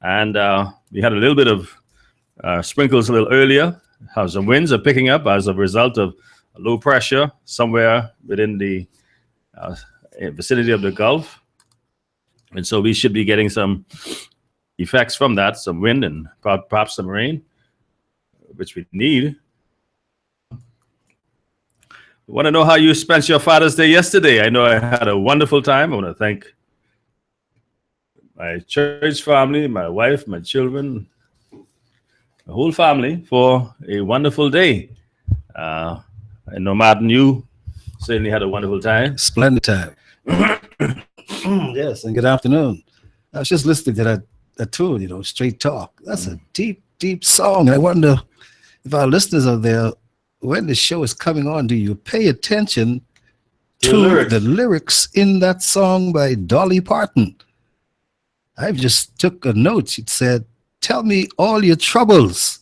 And we had a little bit of sprinkles a little earlier. How some winds are picking up as a result of low pressure somewhere within the uh, vicinity of the Gulf. And so we should be getting some effects from that, some wind and perhaps some rain, which we need. I want to know how you spent your Father's Day yesterday. I know I had a wonderful time. I want to thank my church family, my wife, my children, the whole family for a wonderful day. I know, Martin, you certainly had a wonderful time. Splendid time. Yes, and good afternoon. I was just listening to that tune, Straight Talk. That's a deep, deep song. I wonder if our listeners out there, when the show is coming on, do you pay attention to the lyrics in that song by Dolly Parton? I just took a note. It said, "Tell me all your troubles.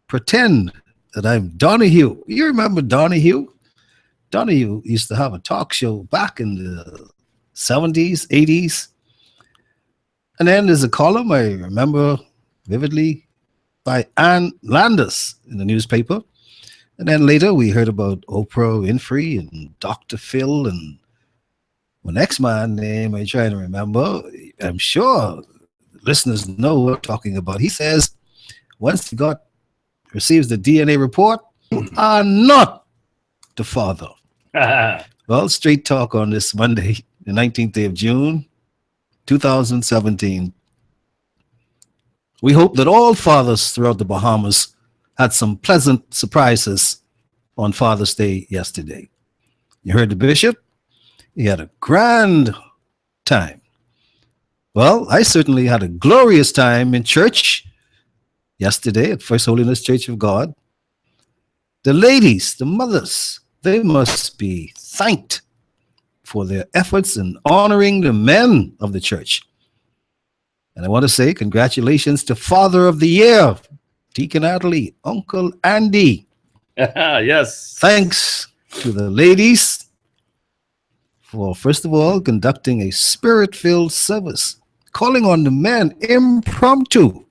Pretend that I'm Donahue." You remember Donahue? Donahue used to have a talk show back in the 70s, 80s. And then there's a column I remember vividly by Ann Landis in the newspaper. And then later we heard about Oprah Winfrey and Dr. Phil and my next man name I try to remember. I'm sure listeners know what I'm talking about. He says once he receives the DNA report, you are not the father. Well, Straight Talk on this Monday, the 19th day of June, 2017. We hope that all fathers throughout the Bahamas had some pleasant surprises on Father's Day yesterday. You heard the bishop? He had a grand time. Well, I certainly had a glorious time in church yesterday at First Holiness Church of God. The ladies, the mothers, they must be thanked for their efforts in honoring the men of the church. And I want to say congratulations to Father of the Year, Deacon Adley, Uncle Andy. Yes. Thanks to the ladies for, first of all, conducting a spirit-filled service, calling on the men impromptu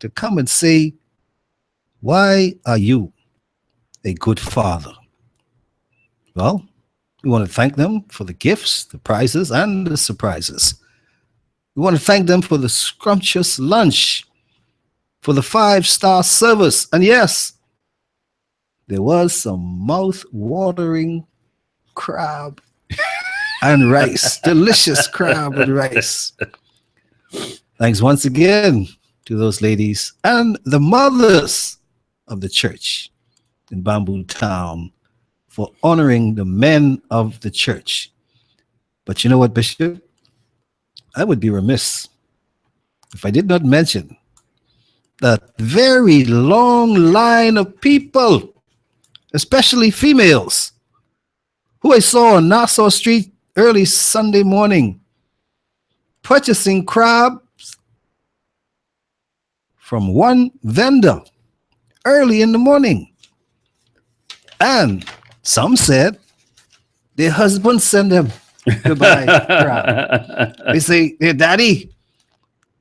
to come and say, "Why are you a good father?" Well, we want to thank them for the gifts, the prizes, and the surprises. We want to thank them for the scrumptious lunch, for the 5-star service. And yes, there was some mouth-watering crab and rice, delicious crab and rice. Thanks once again to those ladies and the mothers of the church in Bamboo Town for honoring the men of the church. But you know what, Bishop? I would be remiss if I did not mention that very long line of people, especially females, who I saw on Nassau Street early Sunday morning, purchasing crabs from one vendor early in the morning. And some said their husbands send them to buy crab. They say, their daddy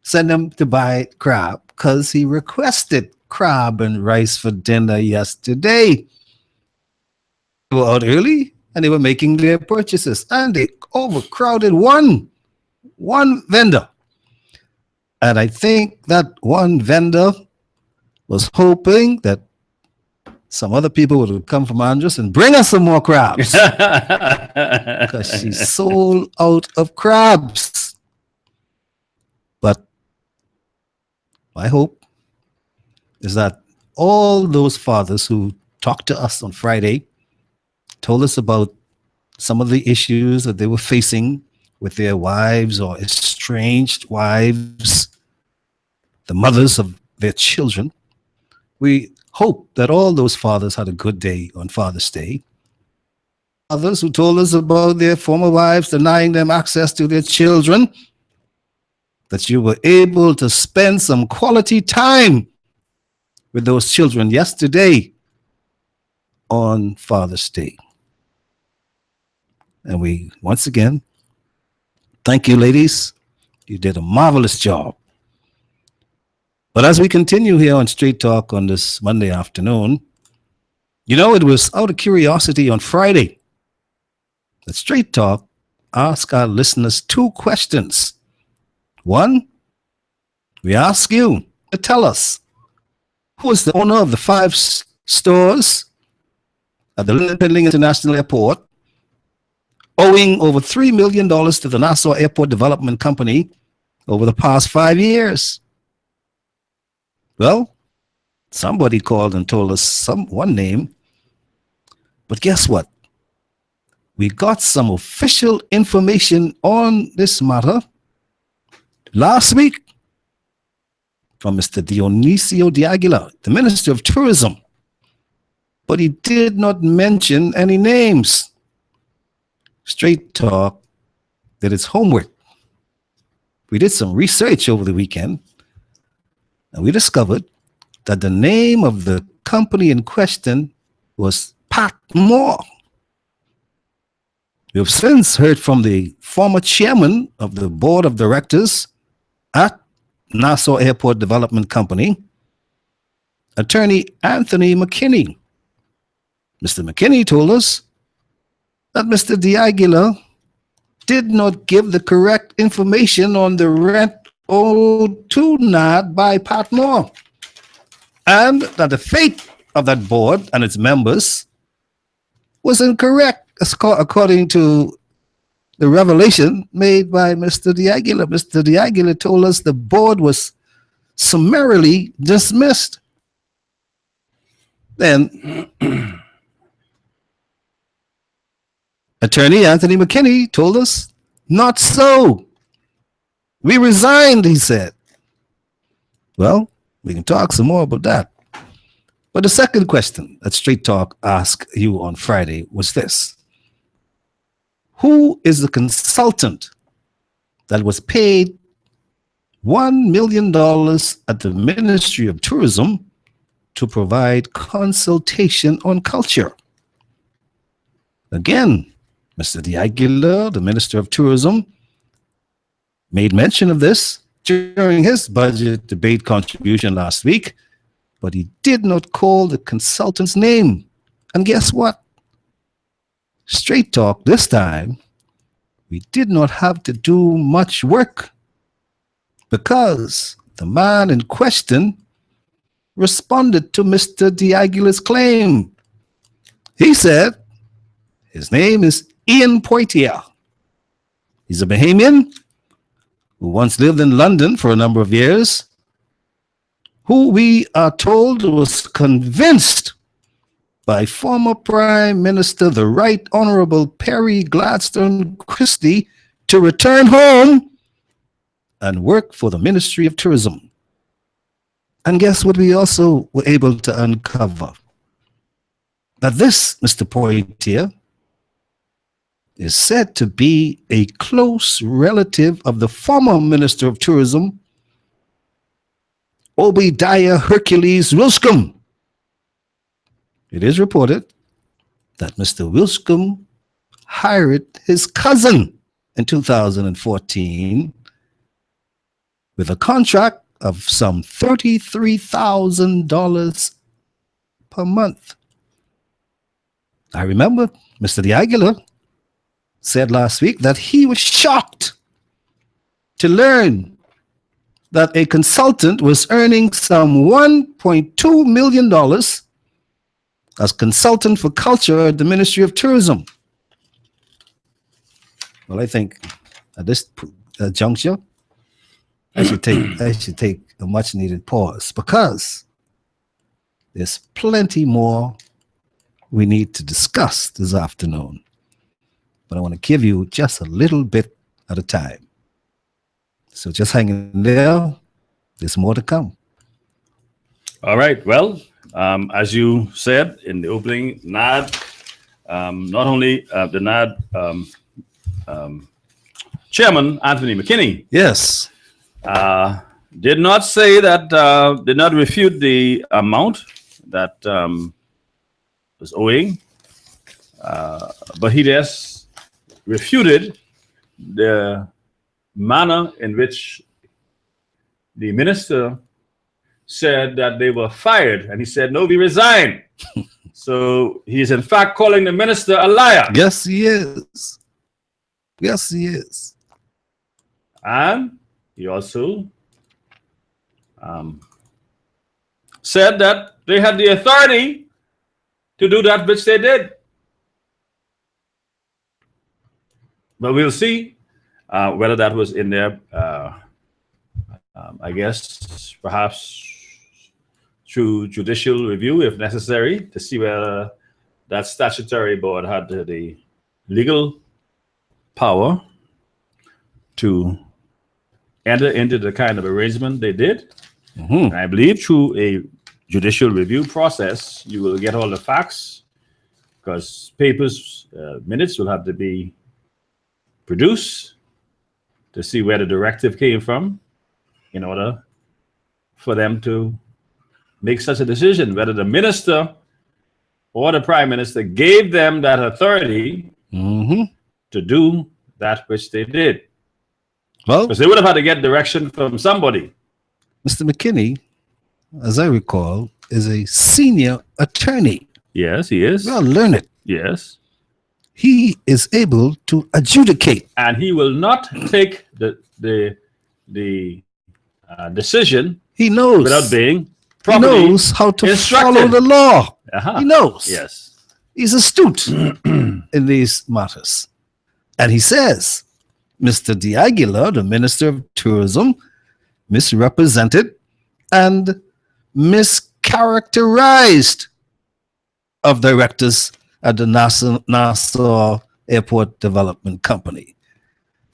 sent them to buy crab because he requested crab and rice for dinner yesterday. They were out early and they were making their purchases, and they overcrowded one vendor. And I think that one vendor was hoping that some other people would come from Andros and bring us some more crabs because she's sold out of crabs. But my hope is that all those fathers who talked to us on Friday told us about some of the issues that they were facing with their wives or estranged wives, the mothers of their children. We hope that all those fathers had a good day on Father's Day. Others who told us about their former wives denying them access to their children, that you were able to spend some quality time with those children yesterday on Father's Day. And we, once again, thank you, ladies. You did a marvelous job. But as we continue here on Straight Talk on this Monday afternoon, you know, it was out of curiosity on Friday that Straight Talk asked our listeners 2 questions. One, we ask you to tell us who is the owner of the 5 stores at the Lynden Pindling International Airport, owing over $3 million to the Nassau Airport Development Company over the past 5 years. Well, somebody called and told us one name, but guess what? We got some official information on this matter last week from Mr. Dionisio de Aguilar, the Minister of Tourism, but he did not mention any names. Straight Talk did its homework. We did some research over the weekend, and we discovered that the name of the company in question was Pat Moore. We have since heard from the former chairman of the board of directors at Nassau Airport Development Company, attorney Anthony McKinney. Mr. McKinney told us that Mr. de Aguilar did not give the correct information on the rent owed to NAD by Pat Moore, and that the fate of that board and its members was incorrect according to the revelation made by Mr. de Aguilar. Mr. de Aguilar told us the board was summarily dismissed. Then attorney Anthony McKinney told us, not so. We resigned, he said. Well, we can talk some more about that. But the second question that Straight Talk asked you on Friday was this. Who is the consultant that was paid $1 million at the Ministry of Tourism to provide consultation on culture? Again, Mr. de Aguilar, the Minister of Tourism, made mention of this during his budget debate contribution last week, but he did not call the consultant's name. And guess what? Straight Talk this time, we did not have to do much work because the man in question responded to Mr. de Aguilar's claim. He said his name is Ian Poitier. He's a Bahamian who once lived in London for a number of years, who we are told was convinced by former Prime Minister, the Right Honorable Perry Gladstone Christie, to return home and work for the Ministry of Tourism. And guess what we also were able to uncover? That this Mr. Poitier is said to be a close relative of the former Minister of Tourism, Obadiah Hercules Wilscombe. It is reported that Mr. Wilscombe hired his cousin in 2014 with a contract of some $33,000 per month. I remember Mr. de Aguilar said last week that he was shocked to learn that a consultant was earning some $1.2 million as consultant for culture at the Ministry of Tourism. Well, I think at this juncture, I should take a much needed pause because there's plenty more we need to discuss this afternoon. But I want to give you just a little bit at a time. So just hang in there. There's more to come. All right. Well, as you said in the opening, NAD, not only the NAD chairman, Anthony McKinney, yes, did not say that, did not refute the amount that was owing, but he just refuted the manner in which the minister said that they were fired, and he said, no, we resigned. So he's in fact calling the minister a liar. Yes, he is. Yes, he is. And he also said that they had the authority to do that which they did. But we'll see whether that was in there, I guess, perhaps through judicial review, if necessary, to see whether that statutory board had the legal power to enter into the kind of arrangement they did. And I believe through a judicial review process, you will get all the facts, because papers, minutes will have to be produced to see where the directive came from in order for them to make such a decision, whether the minister or the prime minister gave them that authority to do that which they did. Well, Because they would have had to get direction from somebody. Mr. McKinney, as I recall, is a senior attorney. Yes, he is. Well learned. Yes. He is able to adjudicate. And he will not take the decision He knows. without being He properly knows how to instructed. follow the law. Uh-huh. He knows. Yes. He's astute in these matters. And he says, Mr. D'Aguilar, the Minister of Tourism, misrepresented and mischaracterized of directors at the Nassau Airport Development Company.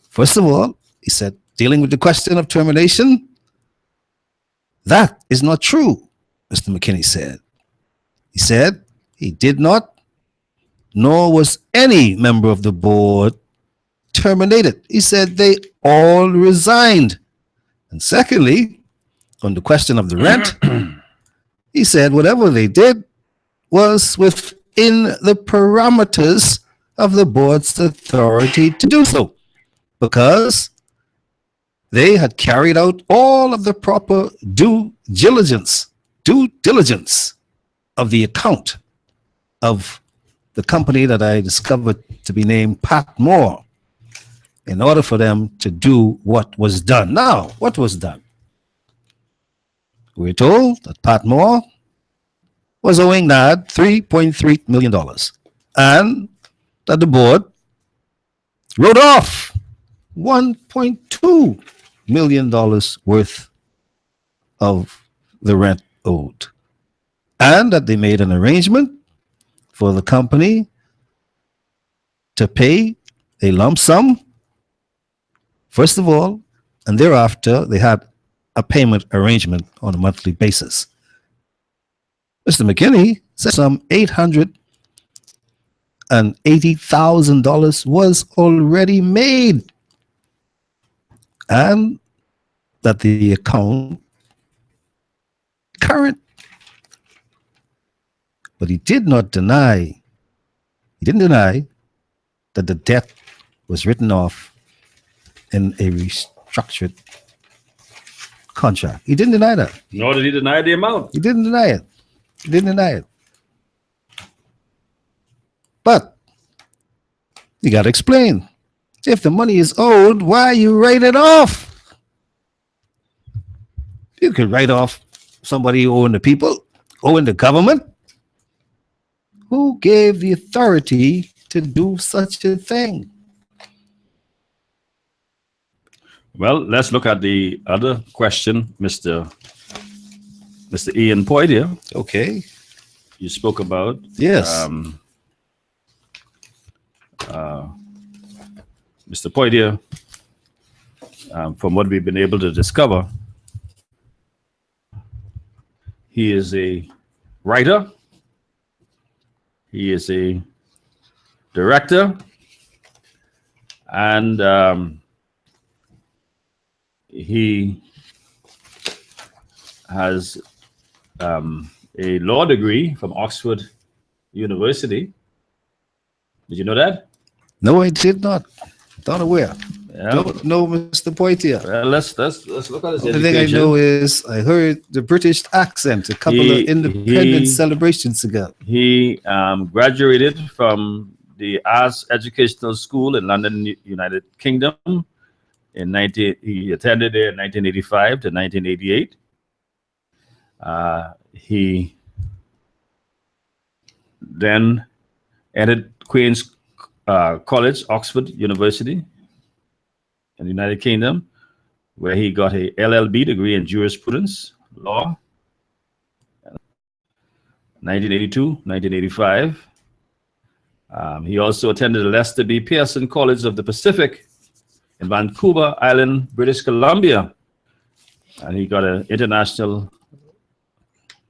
First of all, he said, dealing with the question of termination, that is not true, Mr. McKinney said. He said he did not, nor was any member of the board terminated. He said they all resigned. And secondly, on the question of the rent, he said whatever they did was within the parameters of the board's authority to do so, because they had carried out all of the proper due diligence of the account of the company that I discovered to be named Pat Moore, in order for them to do what was done. Now, what was done? We're told that Pat Moore was owing NAD $3.3 million, and that the board wrote off $1.2 million worth of the rent owed, and that they made an arrangement for the company to pay a lump sum, first of all, and thereafter they had a payment arrangement on a monthly basis. Mr. McKinney said some $880,000 was already made, and that the account current. But he didn't deny that the debt was written off in a restructured contract. He didn't deny that. Nor did he deny the amount. He didn't deny it. He didn't deny it. But you got to explain. If the money is owed, why you write it off? You could write off somebody owing the people, owing the government. Who gave the authority to do such a thing? Well, let's look at the other question, Mr. Ian Poitier. Okay. You spoke about. Yes. Mr. Poitier, from what we've been able to discover, he is a writer. He is a director, and he has a law degree from Oxford University. Did you know that? No, I did not. Not aware. Yeah. Don't know Mr. Poitier. Well, let's look at his The thing I education. know is I heard the British accent a couple of independence celebrations ago. He graduated from the Arts Educational School in London, United Kingdom. He attended there in 1985 to 1988. He then entered Queen's College, Oxford University in the United Kingdom, where he got a LLB degree in jurisprudence, law, 1982, 1985. He also attended the Lester B. Pearson College of the Pacific in Vancouver Island, British Columbia. And he got an international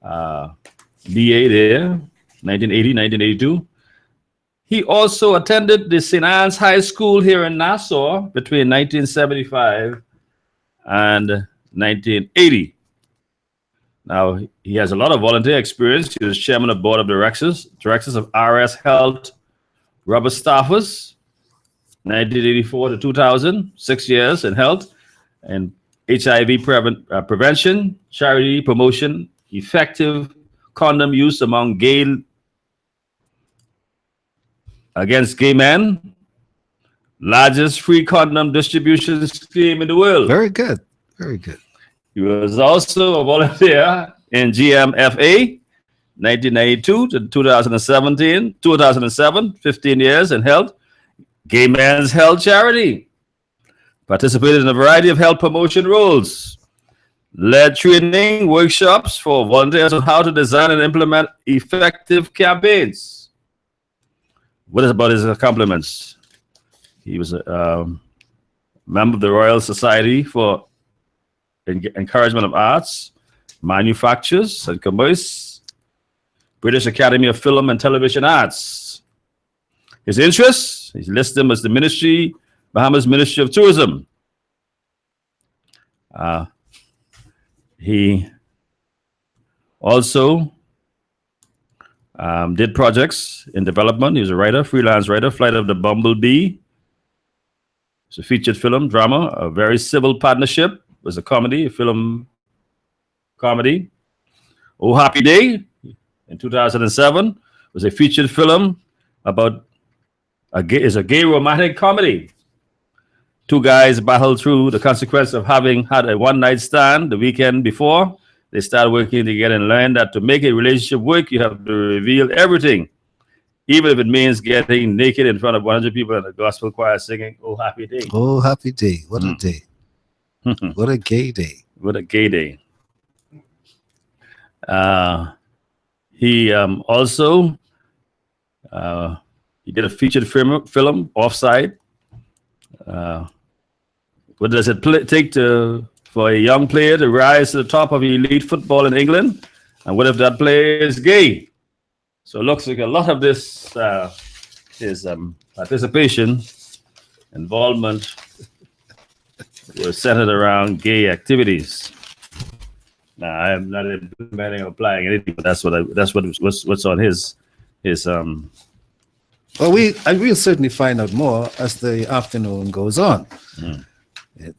BA there, 1980, 1982. He also attended the St. Anne's High School here in Nassau between 1975 and 1980. Now, he has a lot of volunteer experience. He was chairman of board of directors of RS Health Rubber Staffers, 1984 to 2000, 6 years in health and HIV prevention, charity promotion, effective condom use among against gay men, largest free condom distribution scheme in the world. Very good. Very good. He was also a volunteer in GMFA, 1992 to 2007, 15 years in health, Gay Men's Health Charity. Participated in a variety of health promotion roles. Led training workshops for volunteers on how to design and implement effective campaigns. What is about his accomplishments? He was a member of the Royal Society for Encouragement of Arts, Manufactures and Commerce, British Academy of Film and Television Arts. His interests, he lists them as the Bahamas Ministry of Tourism. He also did projects in development. He was a writer, freelance writer, Flight of the Bumblebee. It's a featured film, drama, a very civil partnership. It was a comedy, a film comedy. Oh Happy Day in 2007 was a featured film about a gay romantic comedy. Two guys battle through the consequence of having had a one-night stand the weekend before. They start working together and learn that to make a relationship work, you have to reveal everything, even if it means getting naked in front of 100 people in a gospel choir singing, Oh Happy Day. Oh, happy day. What a day. What a gay day. What a gay day. He also he did a featured film, Offside. What does it take for a young player to rise to the top of elite football in England? And what if that player is gay? So it looks like a lot of this, his participation, involvement, was centered around gay activities. Now, I'm not implementing or applying anything, but that's what's on his. Well, we'll certainly find out more as the afternoon goes on.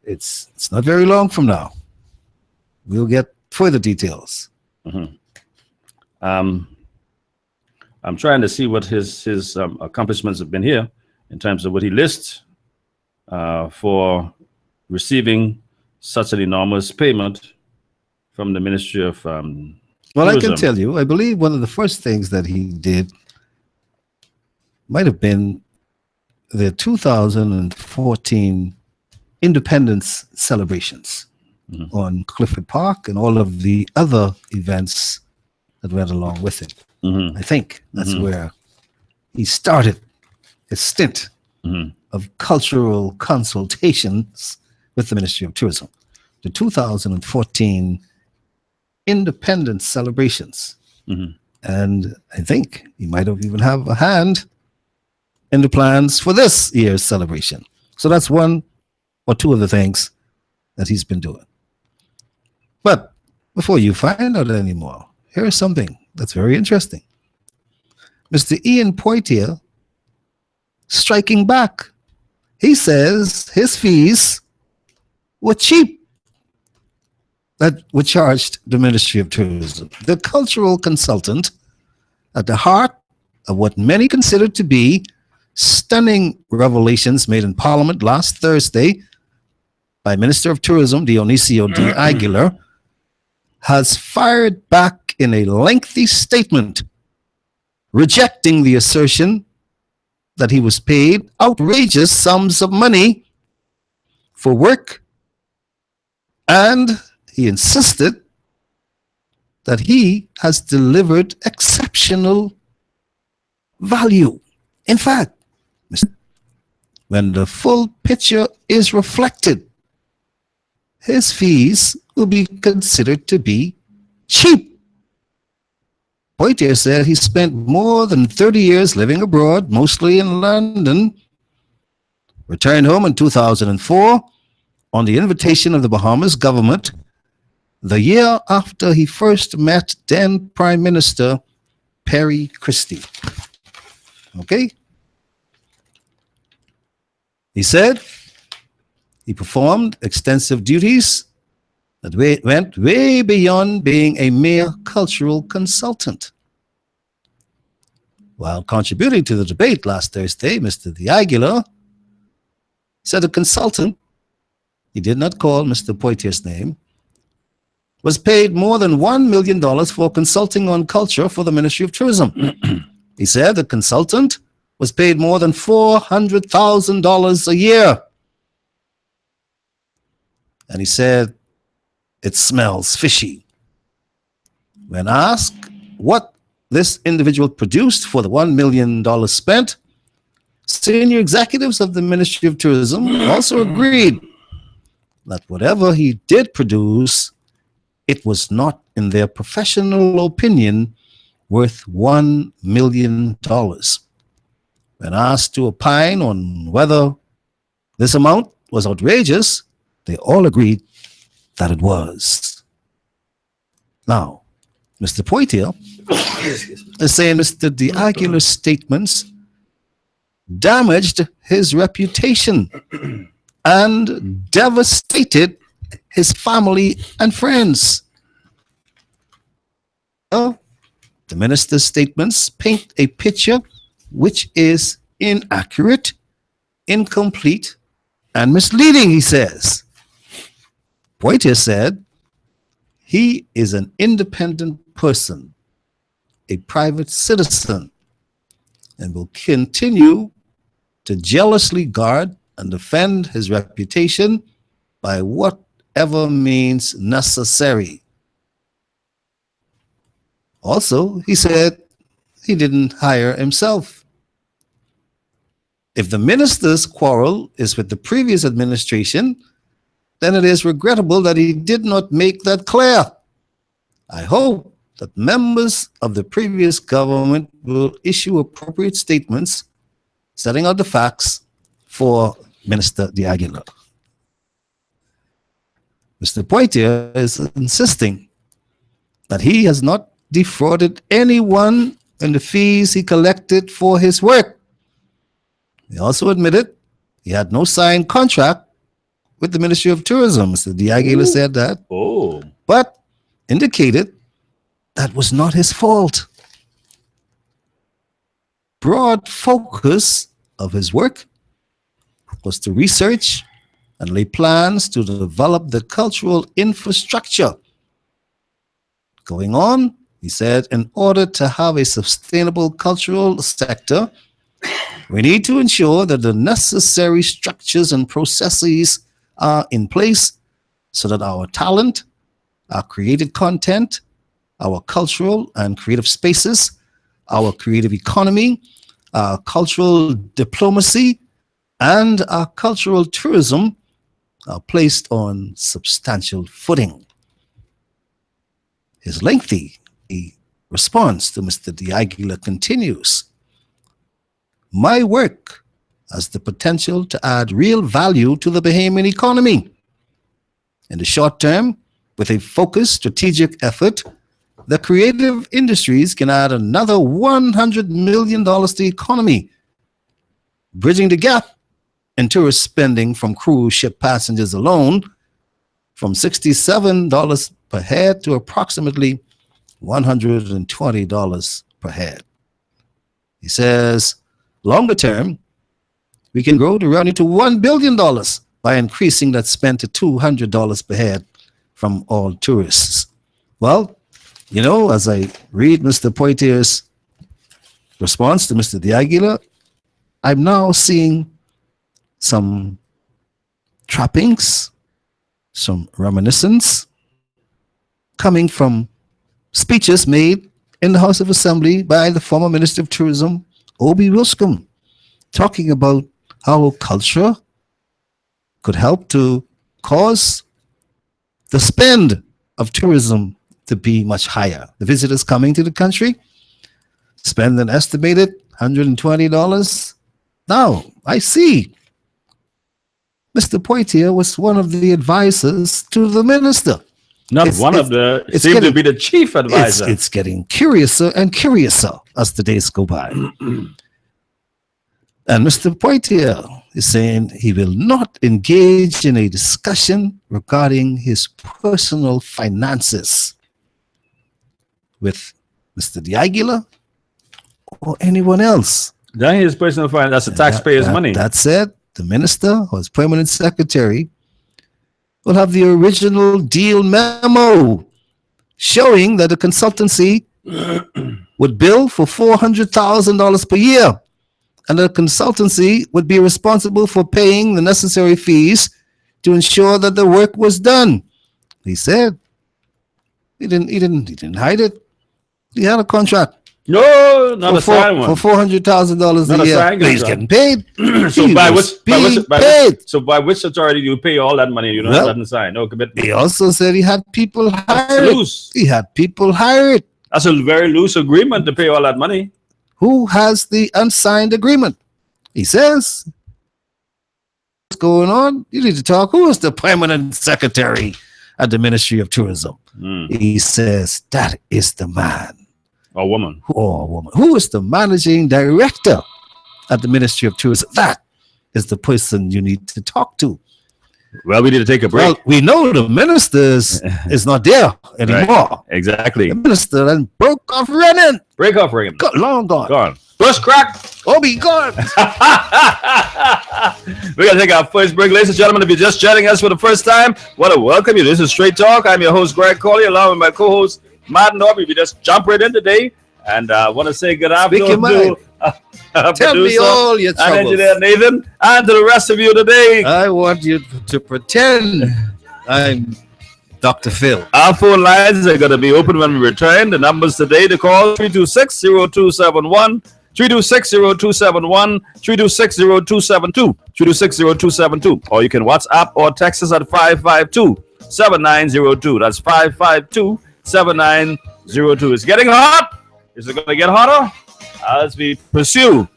It's not very long from now. We'll get further details. I'm trying to see what his accomplishments have been here in terms of what he lists for receiving such an enormous payment from the Ministry of Well, I can tell you, I believe one of the first things that he did might have been the 2014 Independence celebrations on Clifford Park and all of the other events that went along with it. I think that's where he started his stint of cultural consultations with the Ministry of Tourism. The 2014 Independence celebrations. And I think he might have even have a hand in the plans for this year's celebration. So that's one or two of the things that he's been doing. But before you find out any more, here's something that's very interesting. Mr. Ian Poitier striking back He says his fees were cheap that were charged the Ministry of Tourism. The cultural consultant at the heart of what many consider to be stunning revelations made in Parliament last Thursday by Minister of Tourism Dionisio D. Aguilar has fired back in a lengthy statement rejecting the assertion that he was paid outrageous sums of money for work, and he insisted that he has delivered exceptional value. In fact, when the full picture is reflected, his fees will be considered to be cheap. Poitier said he spent more than 30 years living abroad, mostly in London, returned home in 2004 on the invitation of the Bahamas government, the year after he first met then Prime Minister Perry Christie. Okay? He said he performed extensive duties that went way beyond being a mere cultural consultant. While contributing to the debate last Thursday, Mr. De Aguilar said a consultant, he did not call Mr. Poitier's name, was paid more than $1 million for consulting on culture for the Ministry of Tourism. He said the consultant was paid more than $400,000 a year. And he said, it smells fishy. When asked what this individual produced for the $1 million spent, senior executives of the Ministry of Tourism also agreed that whatever he did produce, it was not, in their professional opinion, worth $1 million. When asked to opine on whether this amount was outrageous, they all agreed that it was. Now, Mr. Poitier is saying Mr. De Aguilar's statements damaged his reputation and devastated his family and friends. Well, the minister's statements paint a picture which is inaccurate, incomplete, and misleading, he says. Poitier said he is an independent person, a private citizen, and will continue to jealously guard and defend his reputation by whatever means necessary. Also, he said he didn't hire himself. If the minister's quarrel is with the previous administration, then it is regrettable that he did not make that clear. I hope that members of the previous government will issue appropriate statements setting out the facts for Minister De Aguilar. Mr. Poitier is insisting that he has not defrauded anyone in the fees he collected for his work. He also admitted he had no signed contract with the Ministry of Tourism. Mr. De Aguilar said that, but indicated that was not his fault. Broad focus of his work was to research and lay plans to develop the cultural infrastructure. Going on, he said, in order to have a sustainable cultural sector, we need to ensure that the necessary structures and processes are in place so that our talent, our creative content, our cultural and creative spaces, our creative economy, our cultural diplomacy, and our cultural tourism are placed on substantial footing. His lengthy response to Mr. De Aguilar continues. My work has the potential to add real value to the Bahamian economy. In the short term, with a focused strategic effort, the creative industries can add another $100 million to the economy, bridging the gap in tourist spending from cruise ship passengers alone from $67 per head to approximately $120 per head. He says, longer term, we can grow the revenue to $1 billion by increasing that spend to $200 per head from all tourists. Well, you know, as I read Mr. Poitier's response to Mr. De Aguila, I'm now seeing some trappings, some reminiscence coming from speeches made in the House of Assembly by the former Minister of Tourism, Obie Wilscombe, talking about how culture could help to cause the spend of tourism to be much higher. The visitors coming to the country spend an estimated $120. Now, I see Mr. Poitier was one of the advisors to the minister. It seemed to be the chief advisor. It's getting curiouser and curiouser as the days go by. And Mr. Poitier is saying he will not engage in a discussion regarding his personal finances with Mr. De Aguila or anyone else. That is personal finance. That's the taxpayers' money. That said, the minister or his permanent secretary will have the original deal memo showing that the consultancy would bill for $400,000 per year, and the consultancy would be responsible for paying the necessary fees to ensure that the work was done. He said he didn't hide it. He had a contract. No, not a signed one. For $400,000 a year. He's getting paid. So by which authority do you pay all that money? You don't have nothing signed, no commitment. He also said he had people hired. He had people hired. That's a very loose agreement to pay all that money. Who has the unsigned agreement? He says, what's going on? You need to talk. Who is the permanent secretary at the Ministry of Tourism? He says, that is the man. Or woman. Who is the managing director at the Ministry of Tourism? That is the person you need to talk to. Well, we need to take a break. Well, we know the minister is not there anymore. Right. Exactly. The minister then broke off running. Long gone. Gone. Bush crack. Obie gone. We're going to take our first break. Ladies and gentlemen, if you're just joining us for the first time, I want to welcome you. This is Straight Talk. I'm your host, Greg Coley, along with my co-host, Martin Norby. We just jump right in today, and I want to say good afternoon to tell me all your troubles. And engineer Nathan, and to the rest of you today. I want you to pretend I'm Dr. Phil. Our phone lines are going to be open when we return. The numbers today to call 326-0271, 326-0271, 326-0272, 326-0272. Or you can WhatsApp or text us at 552-7902. That's 552-7902. It's getting hot. Is it going to get hotter? As we pursue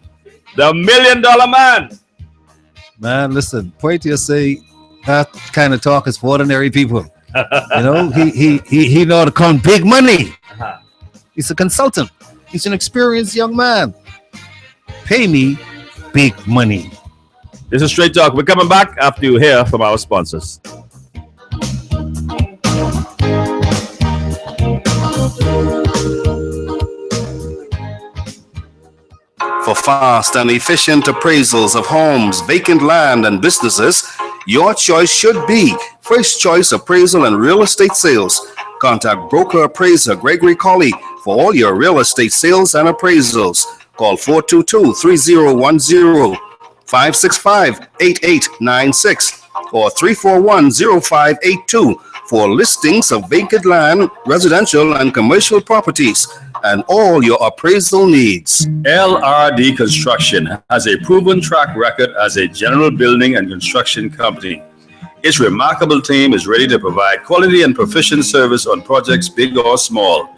the $1 million man. Man, listen, Poitier say that kind of talk is for ordinary people. You know, he know how to count big money. He's a consultant. He's an experienced young man. Pay me big money. This is Straight Talk. We're coming back after you hear from our sponsors. For fast and efficient appraisals of homes, vacant land, and businesses, your choice should be First Choice Appraisal and Real Estate Sales. Contact broker appraiser Gregory Colley for all your real estate sales and appraisals. Call 422-3010, 565-8896, or 341-0582 for listings of vacant land, residential and commercial properties, and all your appraisal needs. LRD Construction has a proven track record as a general building and construction company. Its remarkable team is ready to provide quality and proficient service on projects big or small.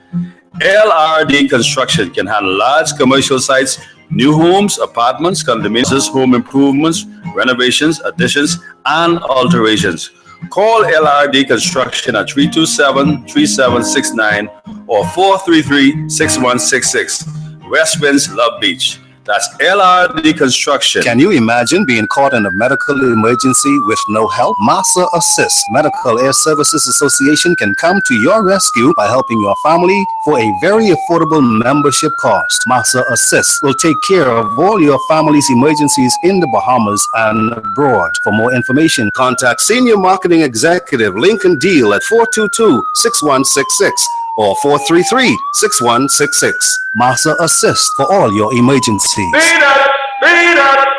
LRD Construction can handle large commercial sites, new homes, apartments, condominiums, home improvements, renovations, additions, and alterations. Call LRD Construction at 327-3769 or 433-6166. West Winds, Love Beach. That's LRD Construction. Can you imagine being caught in a medical emergency with no help? Massa Assist Medical Air Services Association can come to your rescue by helping your family for a very affordable membership cost. Massa Assist will take care of all your family's emergencies in the Bahamas and abroad. For more information, contact Senior Marketing Executive Lincoln Deal at 422-6166 or 433-6166. Massa Assist for all your emergencies.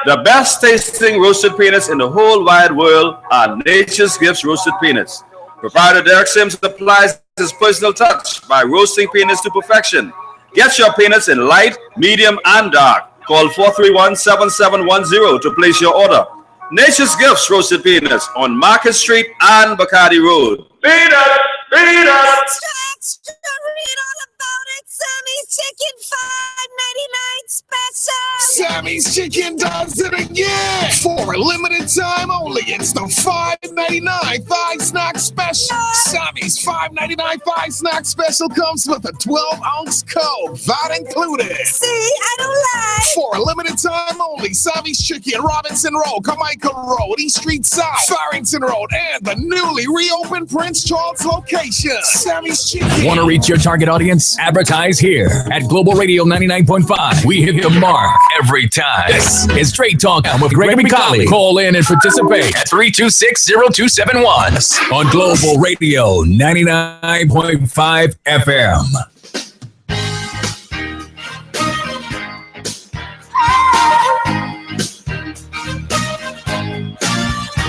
The best tasting roasted peanuts in the whole wide world are Nature's Gifts roasted peanuts. Proprietor Derek Sims applies his personal touch by roasting peanuts to perfection. Get your peanuts in light, medium, and dark. Call 431-7710 to place your order. Nature's Gifts roasted peanuts on Market Street and Bacardi Road. Peanuts! Extra, read all about it. Sammy's Chicken, $5.99 special. Sammy's Chicken does it again. For a limited time only, it's the $5.99 Thigh Snack Special. Sammy's $5.99 Thigh Snack Special comes with a 12-ounce Coke, that included. See, I don't lie. For a limited time only, Sammy's Chicken, Robinson Road, Carmichael Road, East Street South, Farrington Road, and the newly reopened Prince Charles location. Sammy's Chicken. Want to reach your target audience? Advertise here at Global Radio 99.5. We hit the mark every time. This is Straight Talk with Gregory Colley. Call in and participate at 326-0271 on Global Radio 99.5 FM.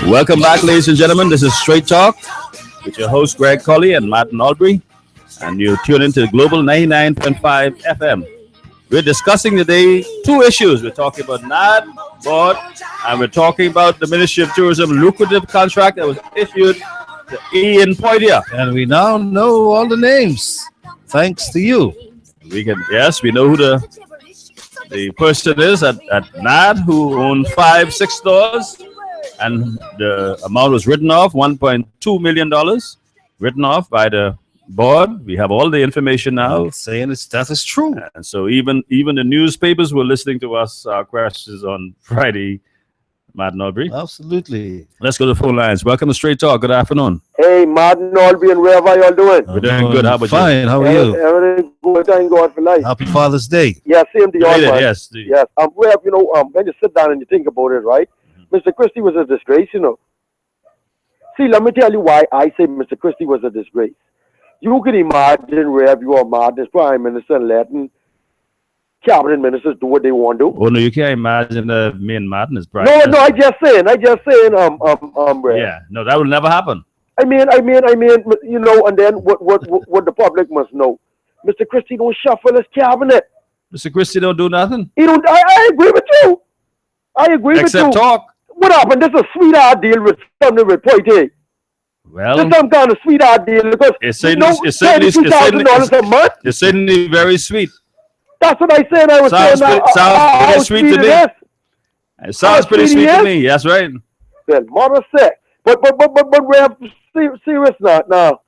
Welcome back, ladies and gentlemen. This is Straight Talk with your host, Greg Colley and Martin Albury. And you tune into Global 99.5 FM. We're discussing today two issues. We're talking about NAD board, and we're talking about the Ministry of Tourism lucrative contract that was issued to Ian Poitier. And we now know all the names, thanks to you. We know who the person is at NAD who owned 5-6 stores, and the amount was written off, $1.2 million, written off by the board. We have all the information now, Saying that is true. and so even the newspapers were listening to us questions on Friday. Martin Albury. Absolutely. Let's go to the phone lines. Welcome to Straight Talk. Good afternoon. Hey, Martin Albury and wherever y'all doing? We're doing good. How about you? Fine. How are you? Everything good, thank God for life. Happy Father's Day. Yeah, same to y'all, man. Yes. Yes. Well, when you sit down and you think about it, right? Mr. Christie was a disgrace, See, let me tell you why I say Mr. Christie was a disgrace. You can imagine, Rev, you are Martin as Prime Minister and letting cabinet ministers do what they want to do. Oh no, you can't imagine me and Martin as Prime No, Minister. I just saying, Rev. Yeah, no, that will never happen. I mean, and then what the public must know. Mr. Christie don't shuffle his cabinet. Mr. Christie don't do nothing He don't. I agree with you. I agree except with you. talk. What happened? This is a sweetheart deal with something with Poitier. Well, This some kind of sweetheart deal because it's certainly $32,000 a month. it's certainly very sweet. That's what I said. I was Sounds saying. pretty sweet to me. it is. It sounds pretty sweet sweet he to is. me. That's right. Well, mother said. But we're serious now.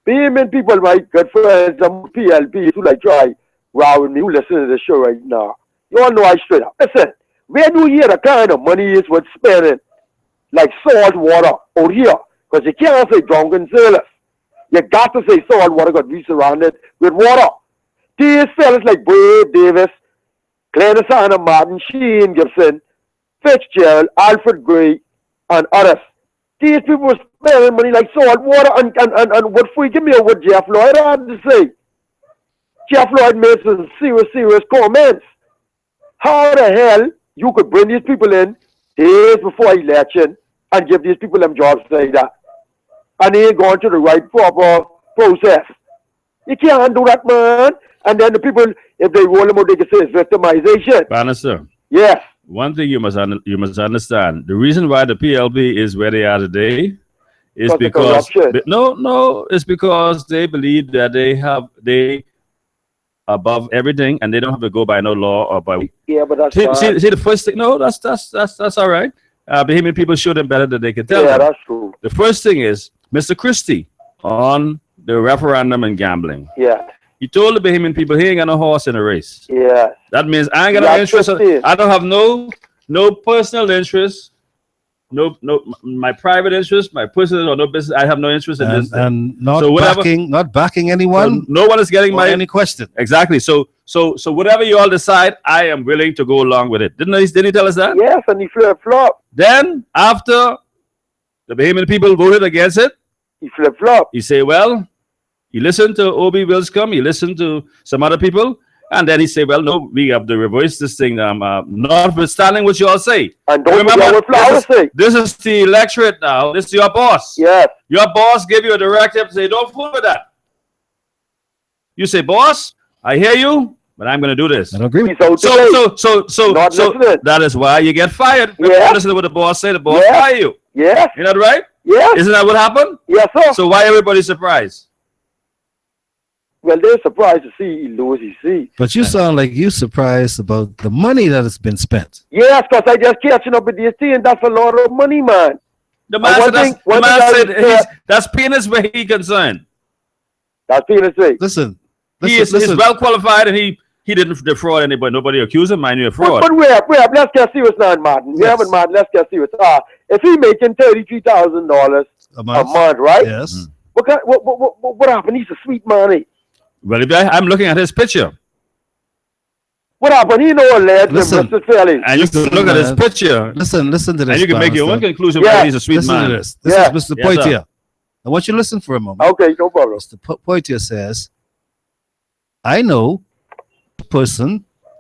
Payment people, my good friends, PLP, who like try rowing me, who listen to the show right now. You all know I straight up. Listen, where do you hear the kind of money is worth spending like salt water out here? Because you can't say drunken sailors. You got to say salt water because we surrounded with water. These fellas like Brave Davis, Glennis Anna Martin, Sheen Gibson, Fitzgerald, Alfred Gray, and others. These people were spending money like salt water and what freaking me out what Jeff Lloyd had to say. Jeff Lloyd made some serious comments. How the hell you could bring these people in days before election and give these people them jobs like that? And they ain't going to the right proper process. You can't do that, man. And then the people, if they roll them out, they can say it's victimization. Bannister, Yes. one thing you must understand: the reason why the PLP is where they are today is Because of corruption. no, it's because they believe that they above everything and they don't have to go by no law or by. Yeah, but that's See the first thing. No, that's all right. Bahamian people show them better than they can tell yeah, them. that's true. The first thing is Mr. Christie on the referendum and gambling. Yeah. He told the Bahamian people he ain't got no horse in the race. Yes. That means I ain't got no That's interest. it. I don't have no personal interest. No, my private interest, my personal or no business. I have no interest in this. And not So whatever- backing anyone. So no one is getting or my any question. exactly. So whatever you all decide, I am willing to go along with it. Didn't he tell us that? Yes, and he flip-flop. Then after the Bahamian people voted against it, He flip-flop. he say, well, he listened to Obi Wilscombe, he listened to some other people, and then he say, well, no, we have to reverse this thing. Notwithstanding what you all say. And don't forget what Flowers say. This is the electorate now. This is your boss. Yes. Your boss gave you a directive to say, don't fool with that. You say, boss, I hear you, but I'm going to do this. I don't agree with He's out today. So Not listening. that is why you get fired. If Yeah. you listen to what the boss say, the boss Yeah. fire you. Yes. Isn't that right? Yes. Isn't that what happened? Yes, sir. So why everybody surprised? Well, they're surprised to see he lose his seat. But you sound like you surprised about the money that has been spent. Yes, because I just catching up with this thing. That's a lot of money, man. The man one said, thing- one the man thing I said would say- that's penis where he concerned. That's penis say. Listen, He's well qualified and he didn't defraud anybody. Nobody accused him, mind you, of fraud. But Rep, let's get serious now, Martin. We Yes. haven't, Martin. Let's get serious. If he making $33,000 a a month, right? Yes. What happened? He's a sweet money. Well, I'm looking at his picture, What happened? He know a lad, Listen. Mr. Felix. and you can look at his picture, Listen to this. and you can make your own Barrister. conclusion Yeah. whether he's a sweet Listen man. to this. This Yeah. is Mr. Yes, sir. Poitier. I want you to listen for a moment. Okay, no problem. Mr. Poitier says, I know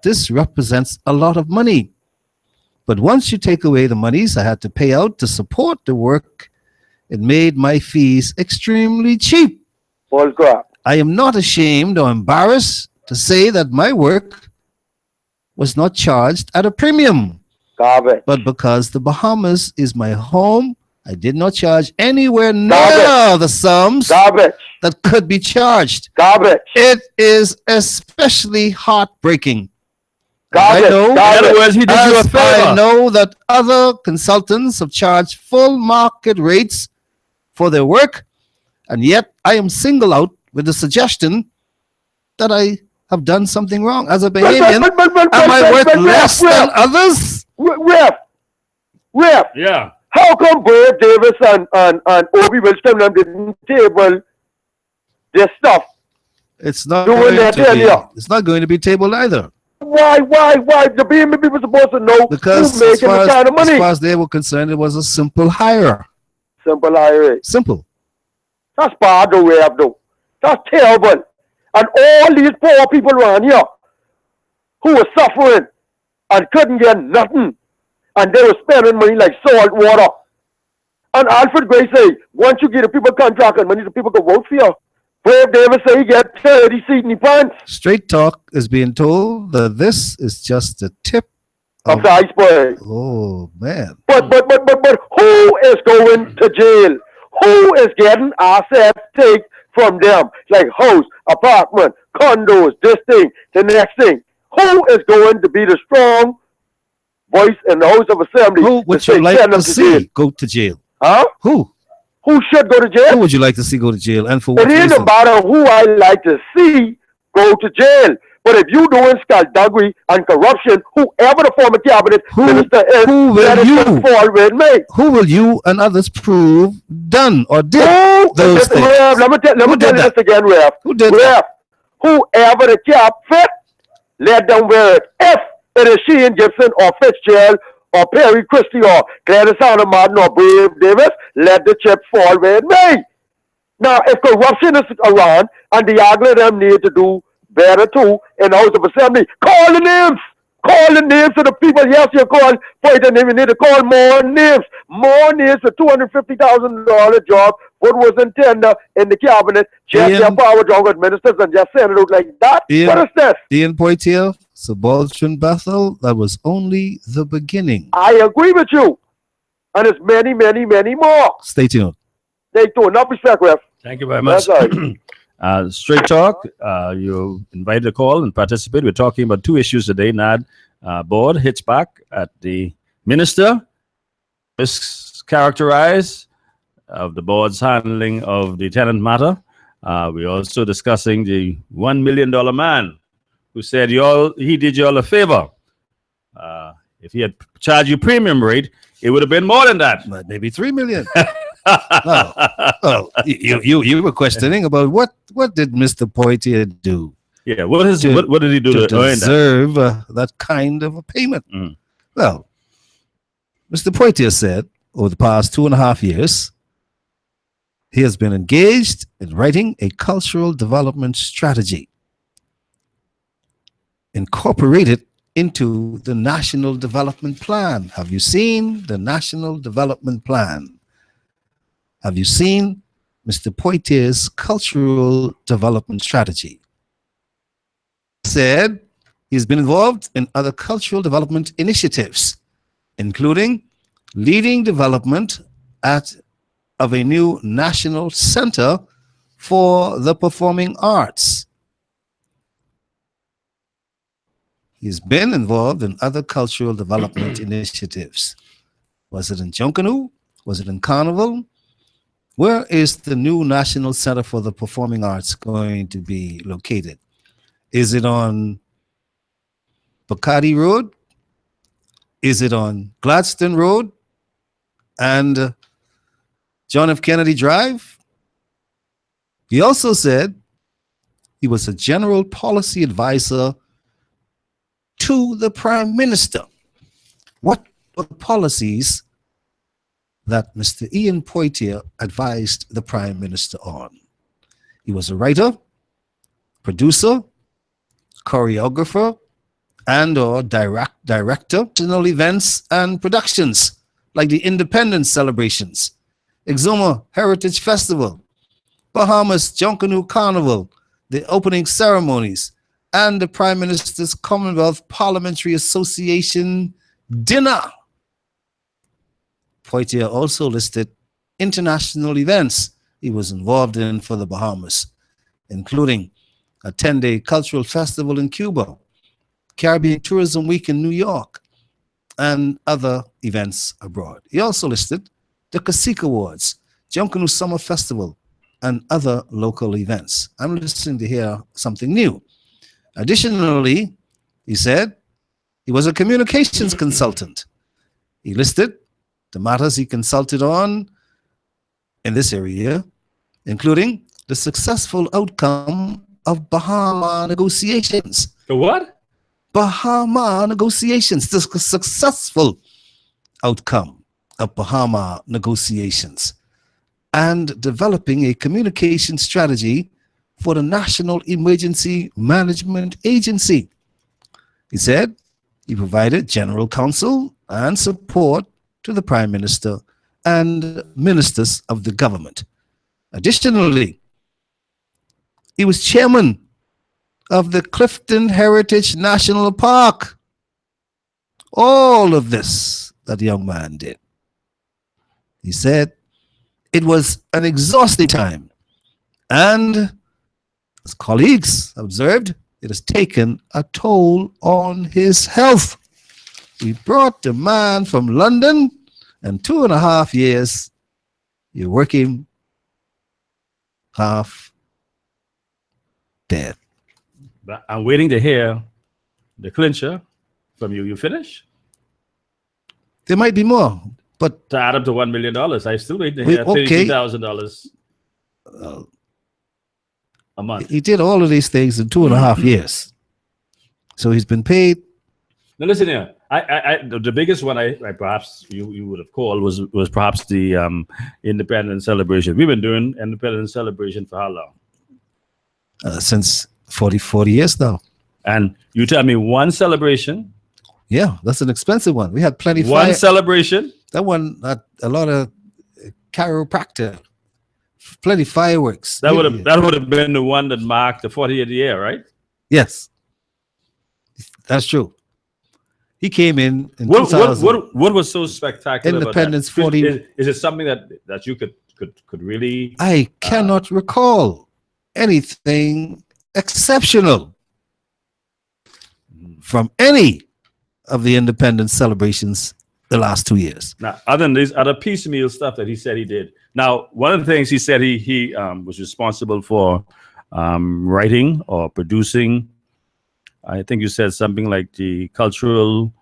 this represents a lot of money. But once you take away the monies I had to pay out to support the work, it made my fees extremely cheap. All crap. I am not ashamed or embarrassed to say that my work was not charged at a premium. Garbage. But because the Bahamas is my home, I did not charge anywhere near Garbage. the sums Garbage. that could be charged. Garbage. It is especially heartbreaking. Garbage. I know, In other Garbage. words, he did you a as I favor. know that other consultants have charged full market rates for their work, and yet I am singled out with the suggestion that I have done something wrong. As a Bahamian, am I worth less than others? Rep, Yeah. how come Brave Davis and Obi Wilson didn't table this stuff? It's not Doing going that to there, be. yeah. It's not going to be tabled either. Why? The BME people supposed to know Because who's as making far the kind of as money. far as they were concerned, it was a simple hire. Simple IRA. Simple. That's bad though, Rep, though. That's terrible. And all these poor people around here who were suffering and couldn't get nothing. And they were spending money like salt water. And Alfred Gray say, once you get the people contract and money, the people can vote for you. Brave Davis say he get 30 seat in the pants Straight Talk is being told that this is just the tip of the iceberg. Oh man. But who is going to jail? Who is getting assets take from them? Like house, apartment, condos, this thing, the next thing. Who is going to be the strong voice in the House of Assembly? Who would say, you like send to them jail? see go to jail? Huh? Who? Who should go to Who jail? would you like to see go to jail and for what It ain't reason? about who I like to see go to jail. But if you doing skullduggery and corruption, whoever the former cabinet Who- minister is, who will let it you? fall with me. Who will you and others prove done or did Who? those things? Rev, let me tell Who you did this that? again, Rev. Who did Rev, that? whoever the cap fit, let them wear it. If it is Sheehan Gibson or Fitzgerald or Perry Christie or Gladys Hanna Martin or Brave Davis, let the chip fall with me. Now, if corruption is around and the Agla them need to do better too in the House of Assembly, call the names. Call the names of the people. Yes, you call for the name. You need to call more names. More names for $250,000 job. What was in tender in the cabinet? Just Ian- their power drunk ministers and just send it out like that. Ian- What is this? Ian Poitier, Subaltern Bethel, that was only the beginning. I agree with you. And it's many, many, many more. Stay tuned. They do enough respect, Ref. Thank you very much. That's right. Straight Talk, you invited to call and participate. We're talking about two issues today. NAD board hits back at the minister, mischaracterized of the board's handling of the tenant matter, We're also discussing the $1 million man who said he did you all a favor. If he had charged you premium rate, it would have been more than that. But maybe 3 million. Oh, you were questioning about what did Mr. Poitier do Yeah, what did he do to to earn that? deserve that kind of a payment? Mm. Well, Mr. Poitier said over the past 2.5 years, he has been engaged in writing a cultural development strategy incorporated into the National Development Plan. Have you seen the National Development Plan? Have you seen Mr. Poitier's cultural development strategy? Said he's been involved in other cultural development initiatives, including leading development of a new national center for the performing arts. He's been involved in other cultural development initiatives. Was it in Junkanoo? Was it in Carnival? Where is the new National Center for the Performing Arts going to be located? Is it on Bacardi Road? Is it on Gladstone Road and John F. Kennedy Drive? He also said he was a general policy advisor to the Prime Minister. What were the policies that Mr. Ian Poitier advised the Prime Minister on? He was a writer, producer, choreographer, and/or director of national events and productions like the Independence celebrations, Exuma Heritage Festival, Bahamas Junkanoo Carnival, the opening ceremonies, and the Prime Minister's Commonwealth Parliamentary Association dinner. Poitier also listed international events he was involved in for the Bahamas, including a 10-day cultural festival in Cuba, Caribbean Tourism Week in New York, and other events abroad. He also listed the Cacique Awards, Junkanoo Summer Festival, and other local events. I'm listening to hear something new. Additionally, he said he was a communications consultant. He listed the matters he consulted on in this area, including the successful outcome of Bahama negotiations. The what? Bahama negotiations, the successful outcome of Bahama negotiations, and developing a communication strategy for the National Emergency Management Agency. He said he provided general counsel and support to the Prime Minister and ministers of the government. Additionally, he was chairman of the Clifton Heritage National Park. All of this that the young man did. He said it was an exhausting time, and his colleagues observed it has taken a toll on his health. We brought the man from London, and 2.5 years, you're working half dead. But I'm waiting to hear the clincher from you. You finish? There might be more, but To add up to $1 million, I still wait to Wait, hear okay. $32,000 a month. he did all of these things in 2.5 years. So he's been paid. Now listen here. The biggest one I perhaps you would have called was perhaps the Independence celebration. We've been doing Independence celebration for how long? Since 40 years now. And you tell me one celebration, Yeah, that's an expensive one. We had plenty one celebration. that one had a lot of chiropractor, plenty fireworks. That would have been the one that marked the 40th year, right? Yes, that's true. He came in What 2000. what was so spectacular? Independence about that? 40. Is it something that you could really? I cannot recall anything exceptional from any of the independence celebrations the last 2 years. Now, other than these other piecemeal stuff that he said he did. Now, one of the things he said he was responsible for writing or producing. I think you said something like the cultural,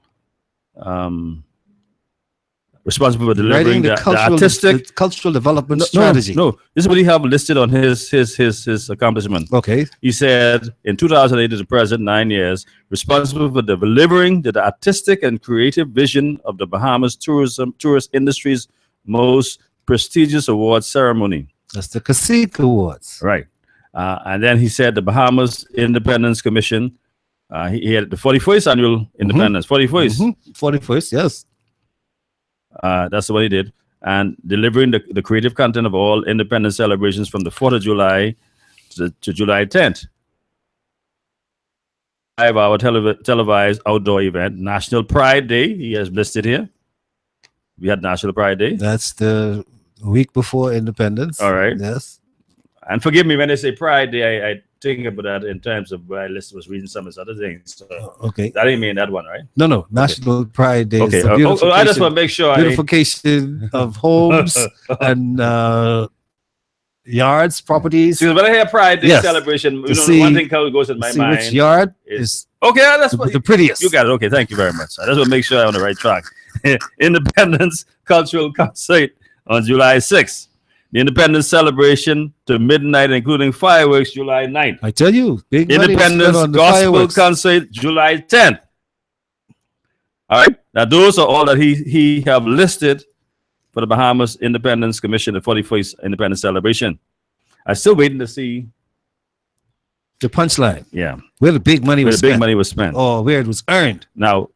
responsible for delivering Writing the artistic the cultural development strategy. No, this is what he have listed on his accomplishment. Okay. He said in 2008 as the president, 9 years, responsible for delivering the artistic and creative vision of the Bahamas tourist industry's most prestigious award ceremony. That's the Cacique Awards. Right. And then he said the Bahamas Independence Commission, he had the 41st annual independence, 41st. 41st, yes. That's what he did. And delivering the creative content of all independence celebrations from the 4th of July to July 10th. 5-hour televised outdoor event. National Pride Day, he has listed here. We had National Pride Day. That's the week before Independence. All right. Yes. And forgive me when they say Pride Day, I think about that in terms of where I was reading some of his other things. So Okay. I didn't mean that one, right? No. National Pride Day. Okay. Is the I just want to make sure. beautification of homes and yards, properties. Because when I hear Pride Day Yes. celebration, To see- one thing that goes in my See mind. which yard is- is Okay, that's what the prettiest. you got it. Okay, thank you very much. I just want to make sure I'm on the right track. Independence Cultural Concert on July 6th. The Independence celebration to midnight, including fireworks, July 9th. I tell you, big money was spent Independence on the Gospel fireworks. Concert, July 10th. All right. Now, those are all that he have listed for the Bahamas Independence Commission, the 41st Independence celebration. I'm still waiting to see, The punchline, yeah, where the big money where was the big spent, money was spent. or where it was earned. Now,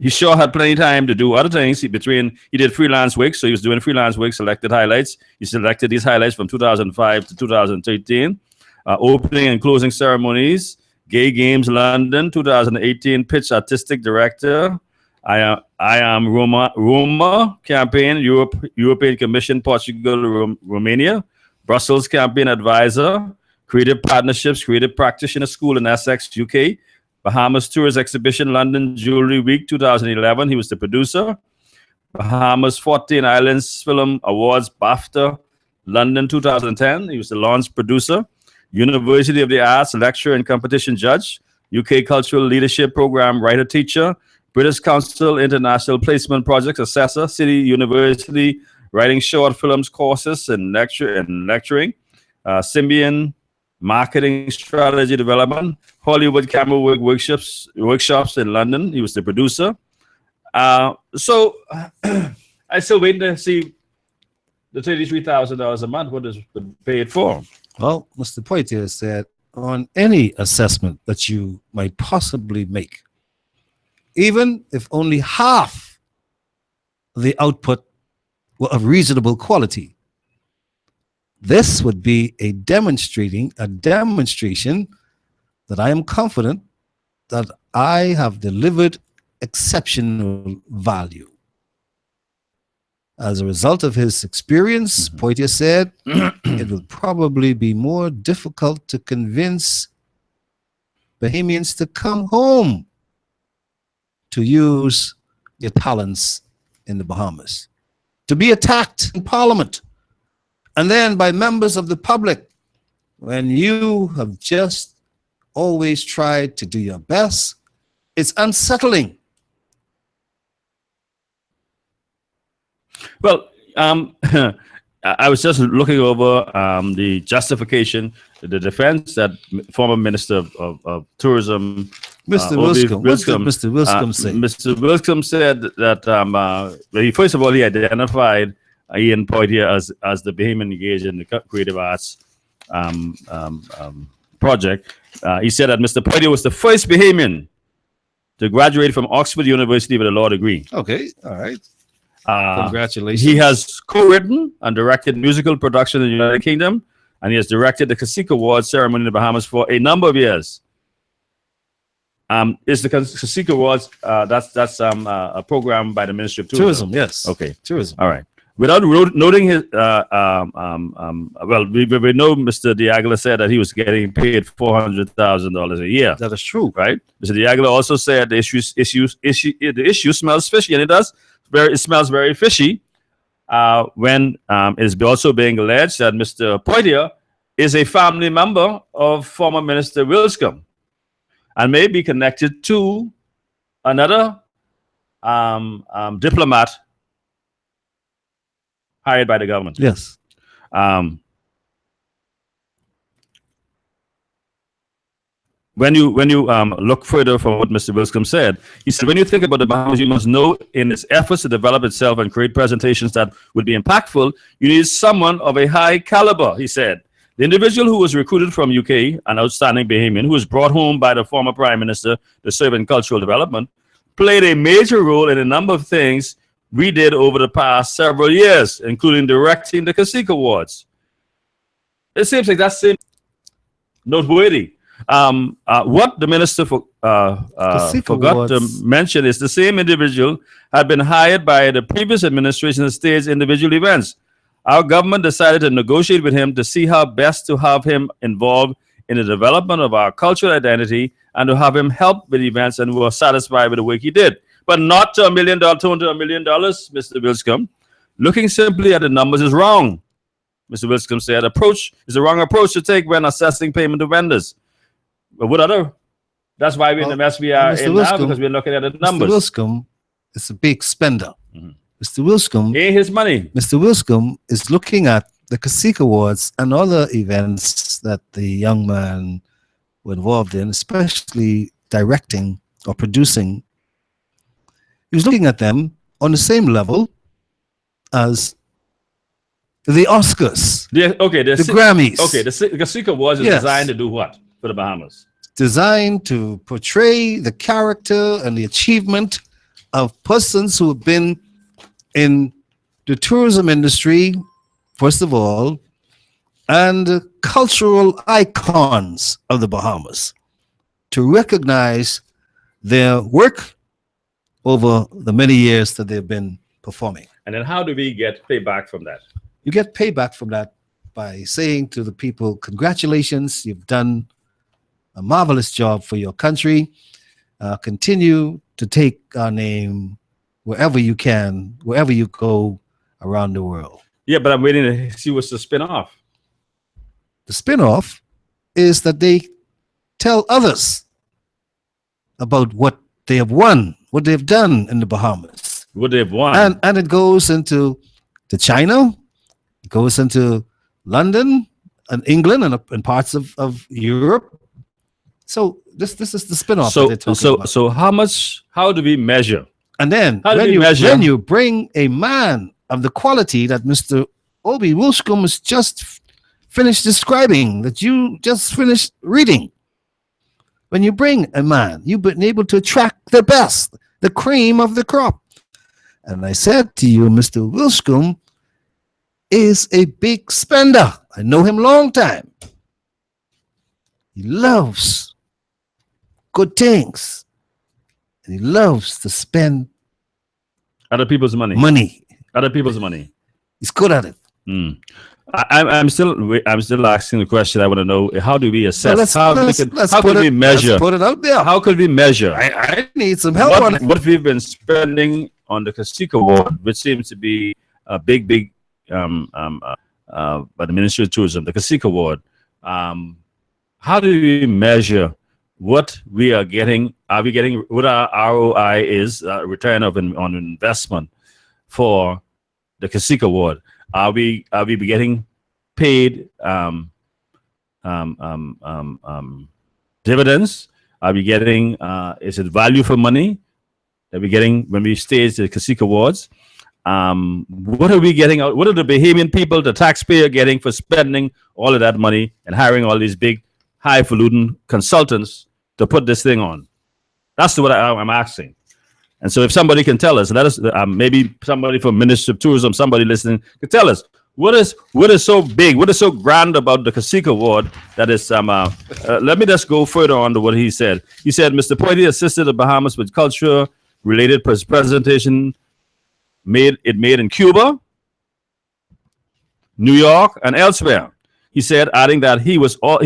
he sure had plenty of time to do other things. He did freelance work, so he was doing freelance work, selected highlights. He selected these highlights from 2005 to 2013. Opening and closing ceremonies, Gay Games London, 2018 pitch artistic director. I am Roma campaign, European Commission, Portugal, Romania. Brussels campaign advisor. Creative Partnerships, Creative Practitioner School in Essex, UK. Bahamas Tourist Exhibition, London Jewelry Week 2011. He was the producer. Bahamas 14 Islands Film Awards, BAFTA, London 2010. He was the launch producer. University of the Arts lecturer and competition judge. UK Cultural Leadership Program writer teacher. British Council International Placement Projects assessor. City University writing short films courses and lecturing. Symbian Marketing Strategy Development, Hollywood Camera Work workshops in London. He was the producer. So I still waiting to see the $33,000 a month. What is paid for? Well, Mr. Poitier said on any assessment that you might possibly make, even if only half the output were of reasonable quality, this would be a demonstration that I am confident that I have delivered exceptional value. As a result of his experience, Poitier said, it will probably be more difficult to convince Bahamians to come home to use their talents in the Bahamas, to be attacked in Parliament, and then by members of the public, when you have just always tried to do your best. It's unsettling. Well, I was just looking over the justification, the defense that former Minister of Tourism, Mr. Wilskam, What did Mr. Wilskam say? Mr. Wilskam said that first of all, he identified Ian Poitier as the Bahamian engaged in the creative arts project. He said that Mr. Poitier was the first Bahamian to graduate from Oxford University with a law degree. Okay, all right. Uh, Congratulations. He has co-written and directed musical production in the United Kingdom, and he has directed the Cacique Awards ceremony in the Bahamas for a number of years. Is the Cacique Awards? That's a program by the Ministry of Tourism. Yes. Okay. Tourism. All right. Without noting his, well, we know Mr. Diagla said that he was getting paid $400,000 a year. That is true. Right. Mr. Diagla also said the issue smells fishy, and it does. it smells very fishy when it is also being alleged that Mr. Poitier is a family member of former Minister Wilscombe and may be connected to another diplomat hired by the government. Yes. When you look further from what Mr. Wilscombe said, he said, when you think about the Bahamas, you must know in its efforts to develop itself and create presentations that would be impactful, you need someone of a high caliber, he said. The individual who was recruited from UK, an outstanding Bahamian, who was brought home by the former Prime Minister to serve in cultural development, played a major role in a number of things we did over the past several years, including directing the CACIC Awards. It seems like that's noteworthy. What the minister forgot to mention is the same individual had been hired by the previous administration to stage individual events. Our government decided to negotiate with him to see how best to have him involved in the development of our cultural identity and to have him help with events, and we were satisfied with the work he did. But not to $1 million, to $1 million, Mr. Wilscombe. Looking simply at the numbers is wrong, Mr. Wilscombe said. Approach is the wrong approach to take when assessing payment to vendors. But what other? That's why we're in the mess we are in now, because we're looking at the numbers. Mr. Wilscombe is a big spender. Mr. Wilscombe ain't his money. Mr. Wilscombe is looking at the CACIC Awards and other events that the young man was involved in, especially directing or producing. He was looking at them on the same level as the Oscars, the Grammys. Okay, the CACIC Awards is designed to do what for the Bahamas? Designed to portray the character and the achievement of persons who have been in the tourism industry, first of all, and cultural icons of the Bahamas, to recognize their work over the many years that they've been performing. And then how do we get payback from that? You get payback from that by saying to the people, congratulations, you've done a marvelous job for your country. Continue to take our name wherever you can, wherever you go around the world. Yeah, but I'm waiting to see what's the spin-off. The spin-off is that they tell others about what they have won, what they've done in the Bahamas. What they've won. And it goes into China, it goes into London and England and parts of Europe. So this is the spin-off that they're talking about. So how do we measure? And then when you bring a man of the quality that Mr. Obi Wilscombe has just finished describing, that you just finished reading, when you bring a man, you've been able to attract the best, the cream of the crop. And I said to you, Mr. Wilscombe is a big spender. I know him long time. He loves good things. And he loves to spend other people's money. Other people's money. He's good at it. I'm still asking the question. I want to know, how do we assess? How can we measure? Let's put it out there. How could we measure? I need some help on it. What we've been spending on the CACIC Award, which seems to be a big by the Ministry of Tourism, the CACIC Award. How do we measure what we are getting? Are we getting what our ROI is, return on investment for the CACIC Award? Are we getting paid dividends? Are we getting is it value for money that we're getting when we stage the CACIC Awards? What are we getting out? What are the Bahamian people, the taxpayer, getting for spending all of that money and hiring all these big highfalutin consultants to put this thing on? That's what I'm asking. And so if somebody can tell us, let us, maybe somebody from Ministry of Tourism, somebody listening, can tell us what is so big, what is so grand about the CACIC Award that is, let me just go further on to what he said. He said, Mr. Poitier assisted the Bahamas with culture-related presentation made in Cuba, New York, and elsewhere. He said, adding that he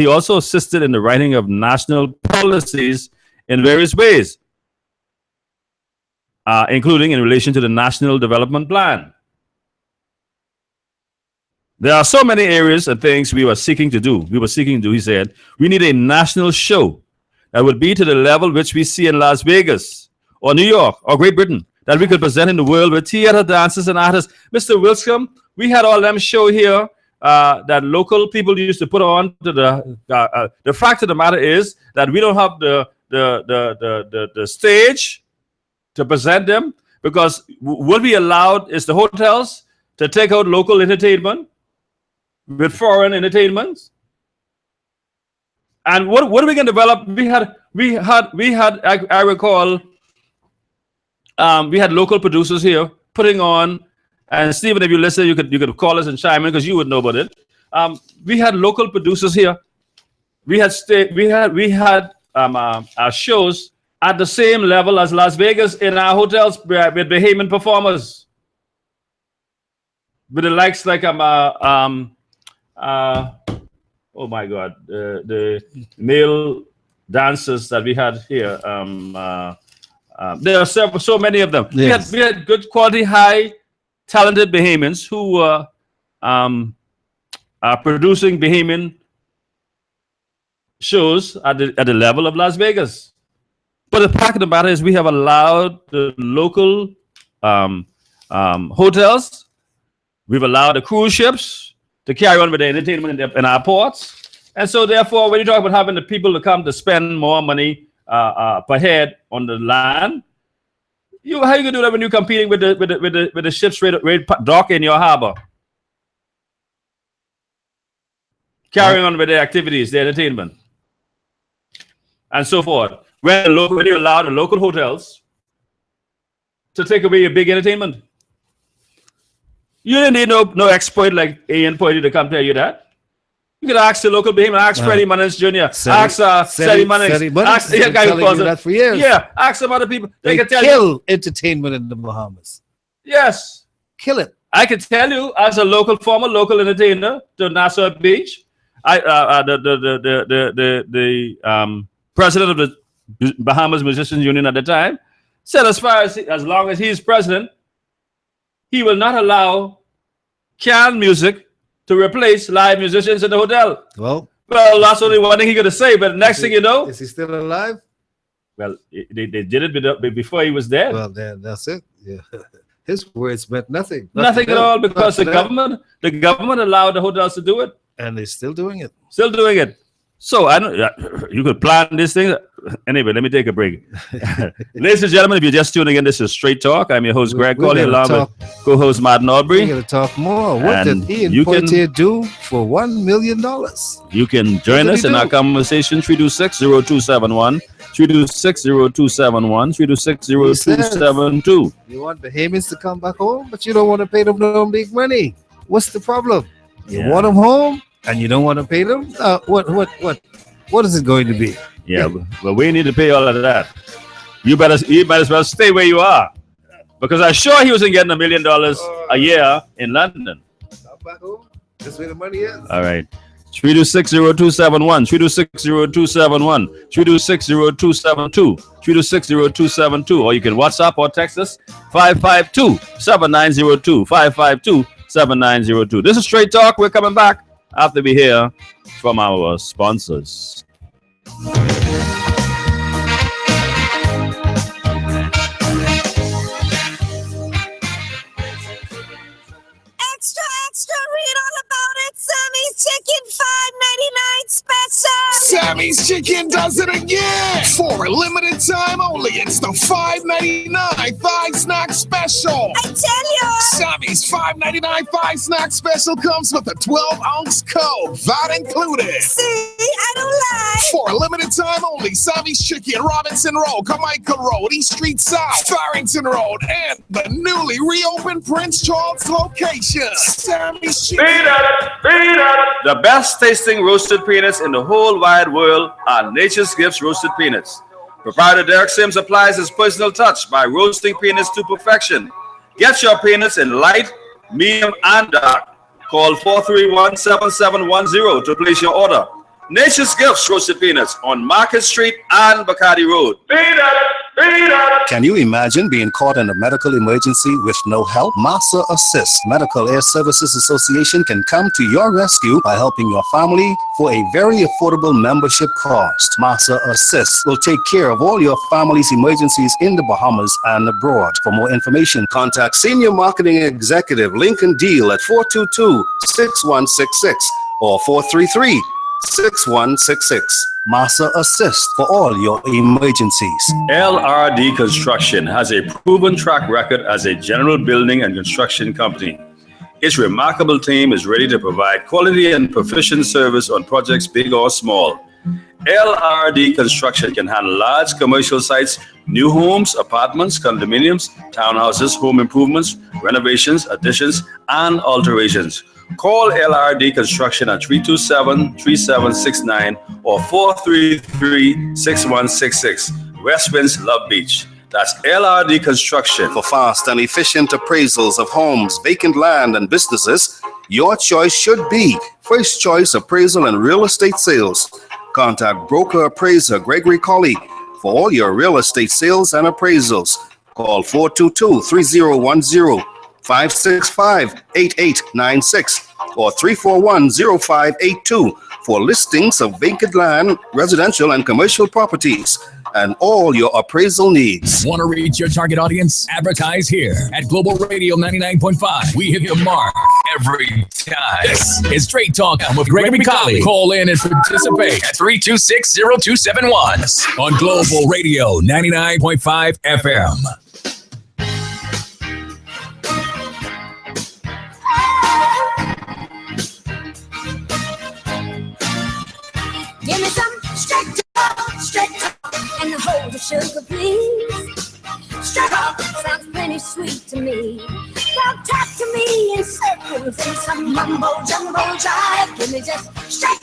also assisted in the writing of national policies in various ways. including in relation to the National Development Plan. There are so many areas and things we were seeking to do. He said, we need a national show that would be to the level which we see in Las Vegas or New York or Great Britain, that we could present in the world with theater, dancers, and artists. Mr. Wilscombe, we had all them show here that local people used to put on to the fact of the matter is that we don't have the stage to present them, because what we allowed is the hotels to take out local entertainment with foreign entertainments. And what are we going to develop? We had I recall we had local producers here putting on, and Stephen, if you listen, you could call us and chime in because you would know about it. We had local producers here. We had our shows at the same level as Las Vegas in our hotels with Bahamian performers, with the likes like oh my God, the male dancers that we had here. There are so many of them. Yes. We had good quality, high, talented Bahamians who were producing Bahamian shows at the level of Las Vegas. But the fact of the matter is, we have allowed the local hotels, we've allowed the cruise ships to carry on with the entertainment in our ports. And so therefore, when you talk about having the people to come to spend more money per head on the land, how you gonna do that when you're competing with the ships ready dock in your harbor, carrying on with their activities, their entertainment, and so forth? When you allow the local hotels to take away your big entertainment, you didn't need no expert like Ian Poity to come tell you that. You could ask the local Bahamian, ask Freddie Munnins Jr., ask Sally Munnins, ask the guy who calls that for years. Yeah, ask some other people. They can tell kill you. entertainment in the Bahamas. Yes. Kill it. I can tell you, as a former local entertainer to Nassau Beach, the president of the Bahamas Musicians Union at the time said, as long as he's president, he will not allow canned music to replace live musicians in the hotel. Well, that's only one thing he could say. But next thing you know, is he still alive? Well, they did it before he was dead. Well, then that's it. Yeah. His words meant nothing. Nothing at all, because the government allowed the hotels to do it, and they're still doing it. Still doing it. So I don't. You could plan this thing. Anyway, let me take a break. Ladies and gentlemen, if you're just tuning in, this is Straight Talk. I'm your host, Greg Colley, along with co-host Martin Aubrey. We're going to talk more. What did Ian Poitier do for $1 million? You can join us in our conversation, 326-0271, 326-0271, 326-0272. You want Bahamians to come back home, but you don't want to pay them no big money. What's the problem? You want them home, and you don't want to pay them? What is it going to be? Yeah, but we need to pay all of that. You might as well stay where you are, because I'm sure he wasn't getting $1 million a year in London. Come back home. That's where the money is. All right. 326-0271, 326-0271, 326-0272, 326-0272, or you can WhatsApp or text us 552-7902, 552-7902. This is Straight Talk. We're coming back after we hear from our sponsors. Extra, read all about it. Sammy's Chicken $5.99 special. Sammy's Chicken does it again. For a limited time only, it's the $5.99 Thigh Snack Special. I tell you. Sammy's $5.99 Thigh Snack Special comes with a 12-ounce Coke, that included. See, I don't lie. For a limited time only, Sammy's Chicken, Robinson Road, Carmichael Road, East Street South, Farrington Road, and the newly reopened Prince Charles location. Sammy's Chicken. The best tasting roasted peanuts in the whole wide world are Nature's Gifts Roasted Peanuts. Proprietor Derek Sims applies his personal touch by roasting peanuts to perfection. Get your peanuts in light, medium, and dark. Call 431-7710 to place your order. Nature's Gifts Roasted Peanuts on Market Street and Bacardi Road. Can you imagine being caught in a medical emergency with no help? Massa Assist Medical Air Services Association can come to your rescue by helping your family for a very affordable membership cost. Massa Assist will take care of all your family's emergencies in the Bahamas and abroad. For more information, contact Senior Marketing Executive Lincoln Deal at 422-6166 or 433-6166. Massa Assist for all your emergencies. LRD Construction has a proven track record as a general building and construction company. Its remarkable team is ready to provide quality and proficient service on projects big or small. LRD Construction can handle large commercial sites, new homes, apartments, condominiums, townhouses, home improvements, renovations, additions, and alterations. Call LRD Construction at 327-3769 or 433-6166. West Winds, Love Beach. That's LRD Construction. For fast and efficient appraisals of homes, vacant land, and businesses, your choice should be First Choice Appraisal and Real Estate Sales. Contact broker appraiser Gregory Colley for all your real estate sales and appraisals. Call 422-3010. 565-8896 or 341-0582 for listings of vacant land, residential and commercial properties, and all your appraisal needs. Want to reach your target audience? Advertise here at Global Radio 99.5. We hit the mark every time. This is Straight Talk with Gregory Colley. Call in and participate at 326-0271 on Global Radio 99.5 FM. Give me some straight talk, and hold the sugar, please. Straight talk sounds plenty sweet to me. Don't talk to me in circles and some mumbo jumbo jive. Give me just straight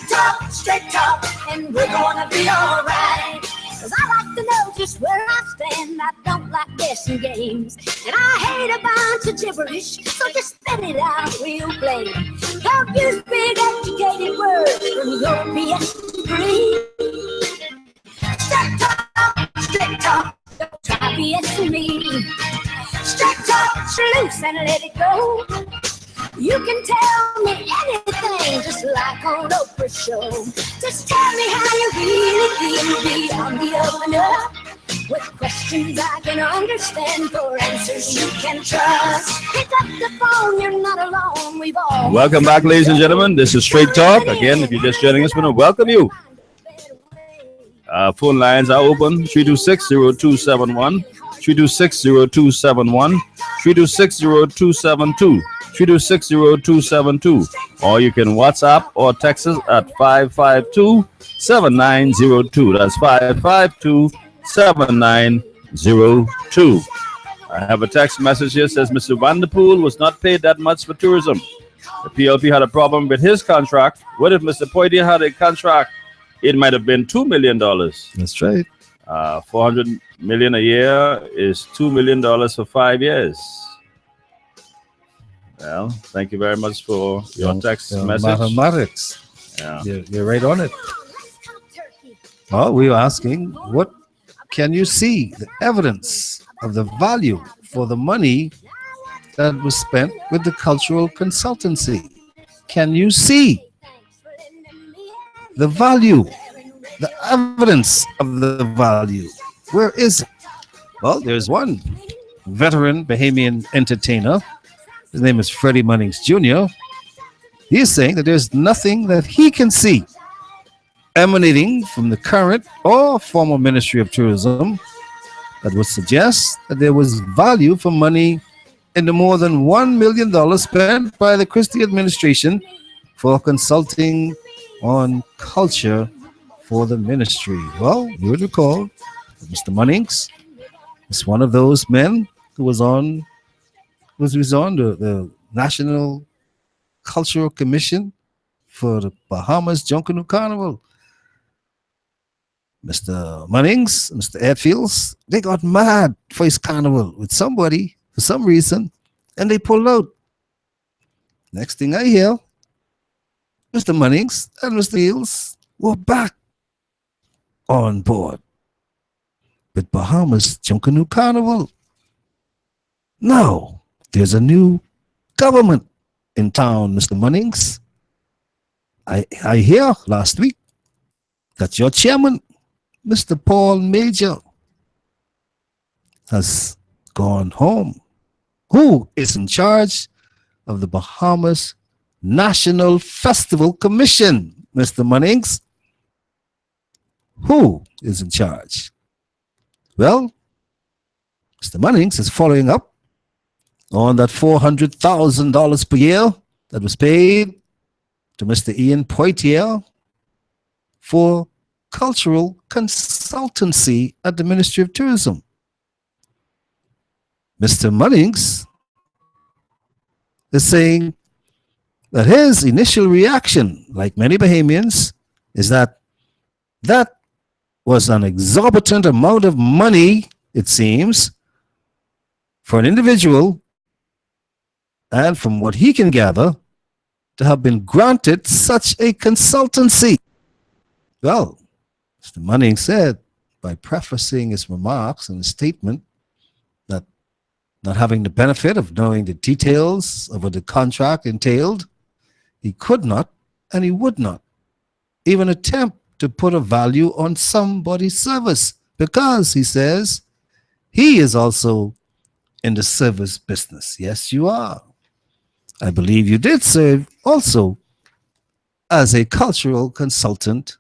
talk, and we're gonna be alright. 'Cause I like to know just where I stand. I don't like guessing games, and I hate a bunch of gibberish, so just spit it out real plain. Don't use big educated words from your BS degree. Straight talk, don't try BSing me. Straight talk, loose and let it go. You can tell me anything, just like on Oprah's show. Just tell me how you really feel, be on the open up. With questions I can understand, for answers you can trust. Pick up the phone, you're not alone, we've all... Welcome back, ladies and gentlemen. This is Straight Talk. Again, if you're just joining us, we want to welcome you. Phone lines are open, 326-0271, 326-0271, 326-0272. 326-0272, or you can WhatsApp or text us at 552-7902. That's 552-7902. I have a text message here, says Mr. Vanderpool was not paid that much for tourism. The PLP had a problem with his contract. What if Mr. Poitier had a contract? It might have been $2 million. That's right. $400 million a year is $2 million for 5 years. Well, thank you very much for your text message. Mathematics. Yeah. You're right on it. Well, we were asking, what can you see? The evidence of the value for the money that was spent with the cultural consultancy. Can you see the value, the evidence of the value? Where is it? Well, there's one veteran Bahamian entertainer. His name is Freddie Munnings Jr. He is saying that there's nothing that he can see emanating from the current or former Ministry of Tourism that would suggest that there was value for money in the more than $1 million spent by the Christie administration for consulting on culture for the ministry. Well, you would recall that Mr. Munnings is one of those men who was on the National Cultural Commission for the Bahamas Junkanoo Carnival. Mr. Munnings, Mr. Airfields, they got mad for his carnival with somebody for some reason, and they pulled out. Next thing I hear, Mr. Munnings and Mr. Fields were back on board. with Bahamas Junkanoo Carnival. Now, there's a new government in town, Mr. Munnings. I hear last week that your chairman, Mr. Paul Major, has gone home. Who is in charge of the Bahamas National Festival Commission, Mr. Munnings? Who is in charge? Well, Mr. Munnings is following up on that $400,000 per year that was paid to Mr. Ian Poitier for cultural consultancy at the Ministry of Tourism. Mr. Munnings is saying that his initial reaction, like many Bahamians, is that that was an exorbitant amount of money, it seems, for an individual, and from what he can gather, to have been granted such a consultancy. Well, Mr. Munnings said, by prefacing his remarks and his statement, that not having the benefit of knowing the details of what the contract entailed, he could not and he would not even attempt to put a value on somebody's service because, he says, he is also in the service business. Yes, you are. I believe you did serve also as a cultural consultant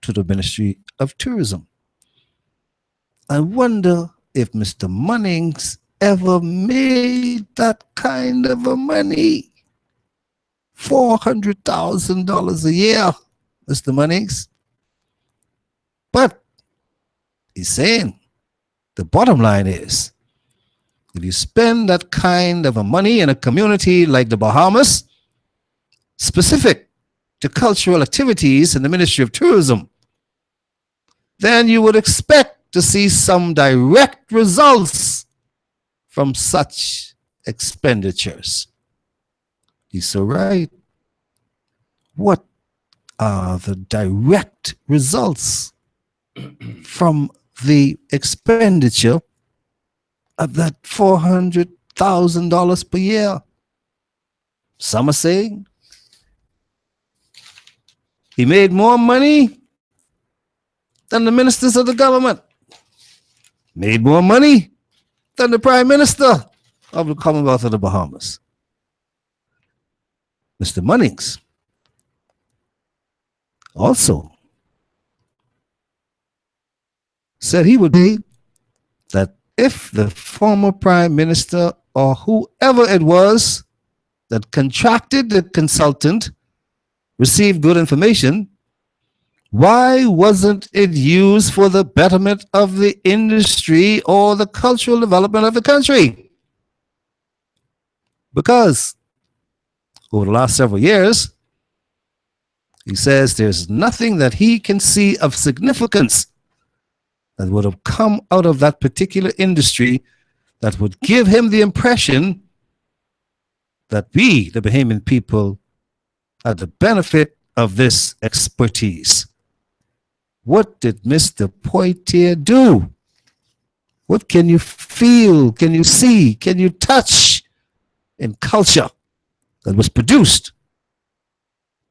to the Ministry of Tourism. I wonder if Mr. Munnings ever made that kind of a money. $400,000 a year, Mr. Munnings. But he's saying the bottom line is, if you spend that kind of a money in a community like the Bahamas, specific to cultural activities in the Ministry of Tourism, then you would expect to see some direct results from such expenditures. He's so right. What are the direct results from the expenditure of that $400,000 per year? Some are saying he made more money than the ministers of the government, made more money than the Prime Minister of the Commonwealth of the Bahamas. Mr. Munnings also said he would be that if the former Prime Minister or whoever it was that contracted the consultant received good information, why wasn't it used for the betterment of the industry or the cultural development of the country? Because over the last several years, he says there's nothing that he can see of significance that would have come out of that particular industry that would give him the impression that we, the Bahamian people, had the benefit of this expertise. What did Mr. Poitier do? What can you feel, can you see, can you touch in culture that was produced?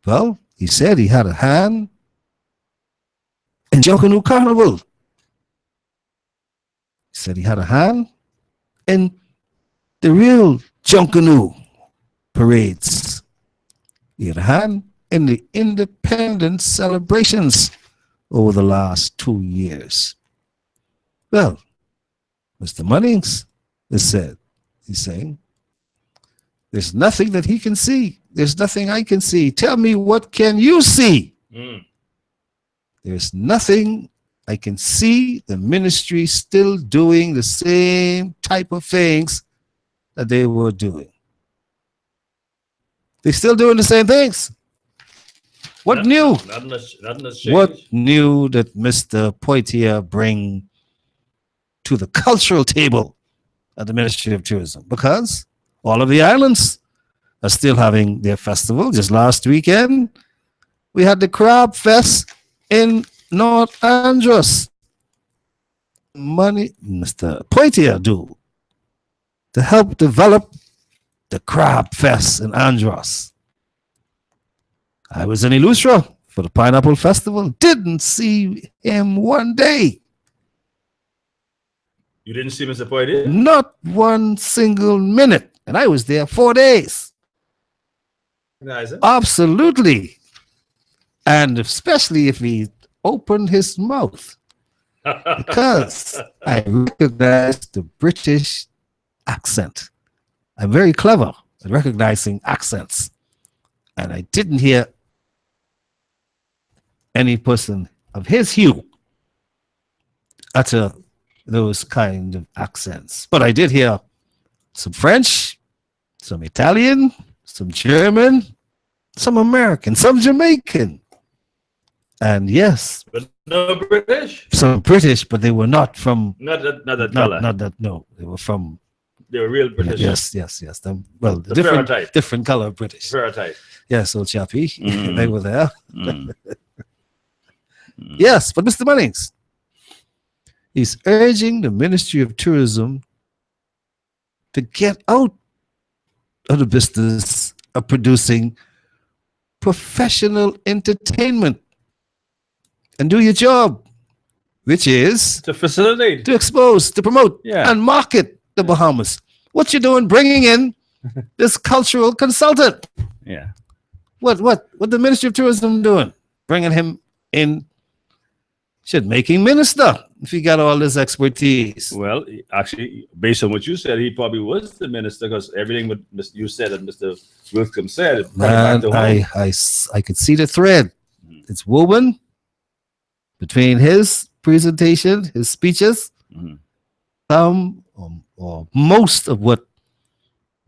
Well, he said he had a hand in Junkanoo Carnival. He said he had a hand in the real Junkanoo parades. He had a hand in the independence celebrations over the last 2 years. Well, Mr. Munnings has said, he's saying, there's nothing that he can see. There's nothing I can see. Tell me, what can you see? There's nothing I can see. The ministry still doing the same type of things that they were doing. They're still doing the same things. What new? Nothing has changed. What new did Mr. Poitier bring to the cultural table at the Ministry of Tourism? Because all of the islands are still having their festival. Just last weekend, we had the Crab Fest in North Andros. Mr. Poitier do to help develop the Crab Fest in Andros? I was in Ilustra for the Pineapple Festival. Didn't see him one day. You didn't see Mr. Poitier? Not one single minute. And I was there 4 days. Nice, huh? Absolutely. And especially if he opened his mouth. Because I recognize the British accent. I'm very clever at recognizing accents. And I didn't hear any person of his hue utter those kind of accents. But I did hear some French, some Italian, some German, some American, some Jamaican. And yes, But no British? some British, but they were not from, Not that color. not that, no, they were from, They were real British. yes. Well, The different, stereotype. different color British. Stereotype. Yes, old chappie, Mm. they were there. Mm. Yes, but Mr. Munnings, he's urging the Ministry of Tourism to get out of the business of producing professional entertainment and do your job, which is To facilitate. to expose, to promote, Yeah. and market the Bahamas. What you're doing, bringing in this cultural consultant. Yeah. What the Ministry of Tourism doing? Bringing him in, should make him minister if he got all this expertise. Well, actually, based on what you said, he probably was the minister because everything what you said and Mr. Wilkham said. It brought it back And to home. I could see the thread. It's woven between his presentation, his speeches, Mhm. some or most of what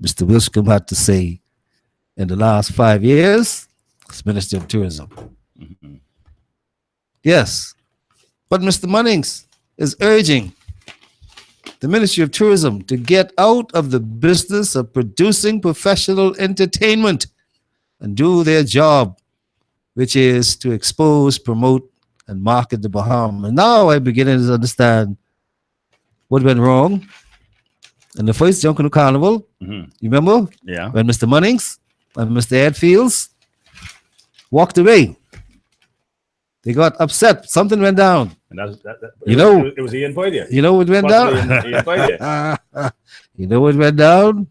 Mr. Wilkham had to say in the last 5 years as Minister of Tourism. Mhm. Yes. But Mr. Munnings is urging the Ministry of Tourism to get out of the business of producing professional entertainment and do their job, which is to expose, promote, and market the Bahamas. And now I'm beginning to understand what went wrong in the first Junkanoo Carnival. Mhm. You remember Yeah. when Mr. Munnings and Mr. Ed Fields walked away? They got upset. Something went down. And that You know- it was Ian Poitier. You know what went Possibly down? Ian Poitier. You know what went down?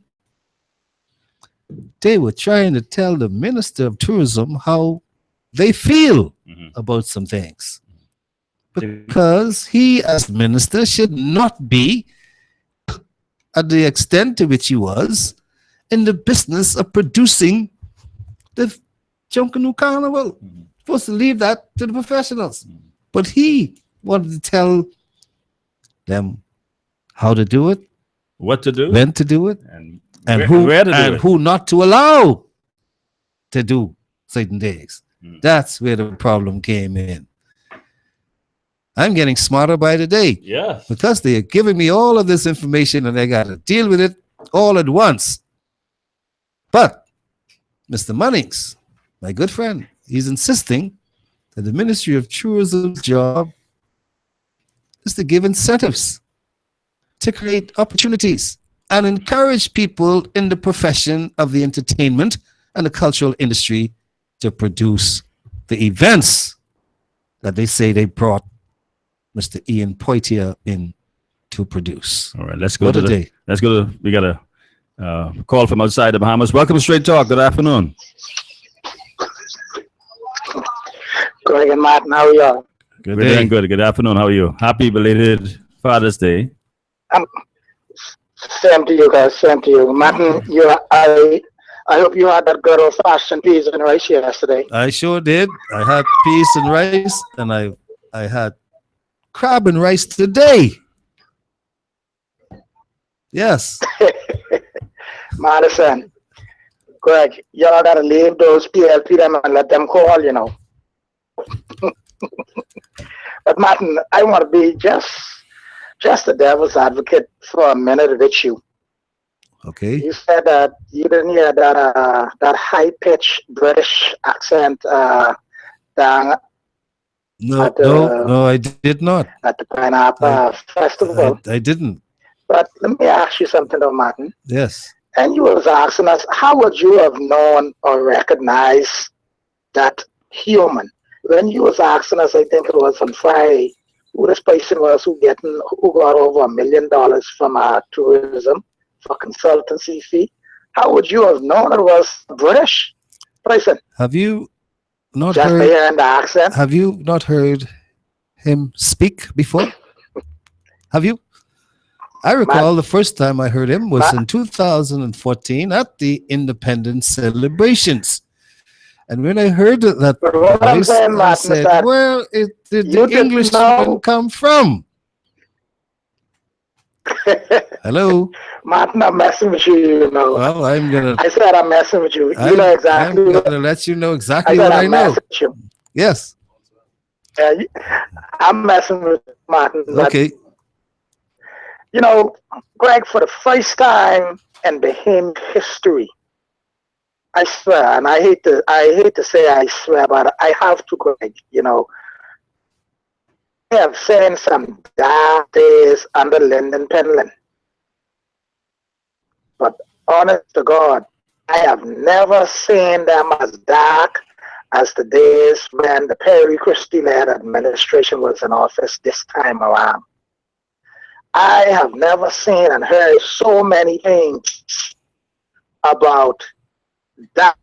They were trying to tell the Minister of Tourism how they feel Mhm. about some things. Because he, as minister, should not be, at the extent to which he was, in the business of producing the Junkanoo Carnival. Supposed to leave that to the professionals. But he wanted to tell them how to do it, What to do when to do it, and and where to do it. who not to allow to do certain things. Mm. That's where the problem came in. I'm getting smarter by the day Yes. because they are giving me all of this information and I got to deal with it all at once. But Mr. Munnings, my good friend, he's insisting that the Ministry of Tourism's job is to give incentives, to create opportunities, and encourage people in the profession of the entertainment and the cultural industry to produce the events that they say they brought Mr. Ian Poitier in to produce. All right. Let's go What to a the. day. Let's go to. We got a call from outside the Bahamas. Welcome to Straight Talk. Good afternoon. Greg and Martin, how are you? Good We're day. doing good. Good afternoon. How are you? Happy belated Father's Day. Same to you guys, same to you. Martin, I hope you had that good old fashioned peas and rice yesterday. I sure did. I had peas and rice, and I had crab and rice today. Yes. Madison, Greg, y'all gotta leave those PLP them and let them call, you know. But Martin, I want to be just the devil's advocate for a minute with you. Okay. You said that you didn't hear that high pitched British accent. No, at no, I did not. at the Pineapple Festival. I didn't. But let me ask you something, though, Martin. Yes. And you was asking us, how would you have known or recognized that human? When you was asking us, I think it was on Friday, who this person was who got over $1 million from tourism for consultancy fee. How would you have known it was British person? Have you not Just by heard? hearing the accent. Have you not heard him speak before? Have you? I recall the first time I heard him was in 2014 at the Independence celebrations. And when I heard that But what I'm voice, saying, I Martin, is said, that where did you the didn't Englishman know. come from? Hello? Martin, I'm messing with you, you know. Well, I'm going to I said I'm messing with you. You know I'm exactly going what to let you know I exactly said. what I I'm know. messing with you. Yes. I'm messing with Martin. But, Okay. you know, Greg, for the first time in Bahamian history, I swear, and I hate to say I swear, but I have to, Greg, you know, I have seen some dark days under Lyndon Penland. But honest to God, I have never seen them as dark as the days when the Perry Christie-led administration was in office this time around. I have never seen and heard so many things about that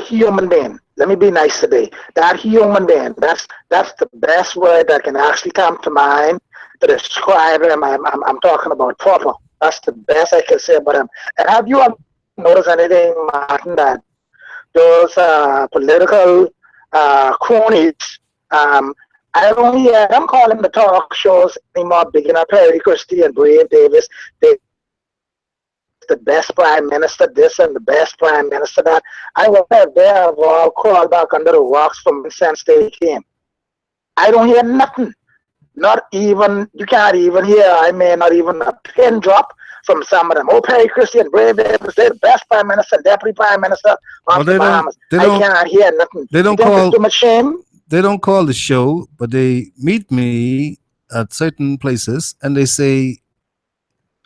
human being. Let me be nice today. That human being. That's the best word that can actually come to mind to describe him. I'm talking about proper. That's the best I can say about him. And have you ever noticed anything, Martin, that those political cronies, I don't hear them calling the talk shows anymore, big enough Perry Christie and Brave Davis. They the best prime minister this and the best prime minister that. I wonder if they have all crawled back under the rocks from since they came. I don't hear nothing. Not even, you can't even hear, I mean, not even a pin drop from some of them. Oh, Perry Christie and Brave Davis, they're the best prime minister, deputy prime minister of the Bahamas. I can't hear nothing. They don't You think call. it's too much shame? They don't call the show, but they meet me at certain places and they say,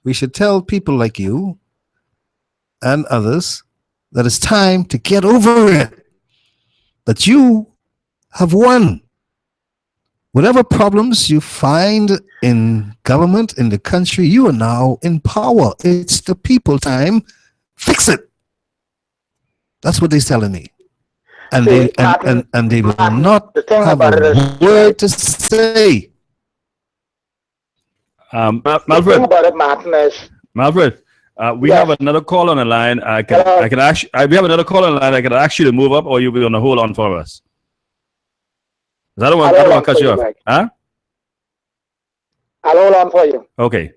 we should tell people like you and others that it's time to get over it, that you have won. Whatever problems you find in government, in the country, you are now in power. It's the people time. Fix it. That's what they're telling me. And See, they Martin, and they will Martin, not the thing have about it a is, word to say. the thing Malfred, about it, Martin, is we Yes. have another call on the line. I Hello. can actually, we have another call on the line. I can ask you to move up, or you'll be on the hold on for us. 'Cause I don't want to cut you off. Greg. Huh? I'll hold on for you. Okay.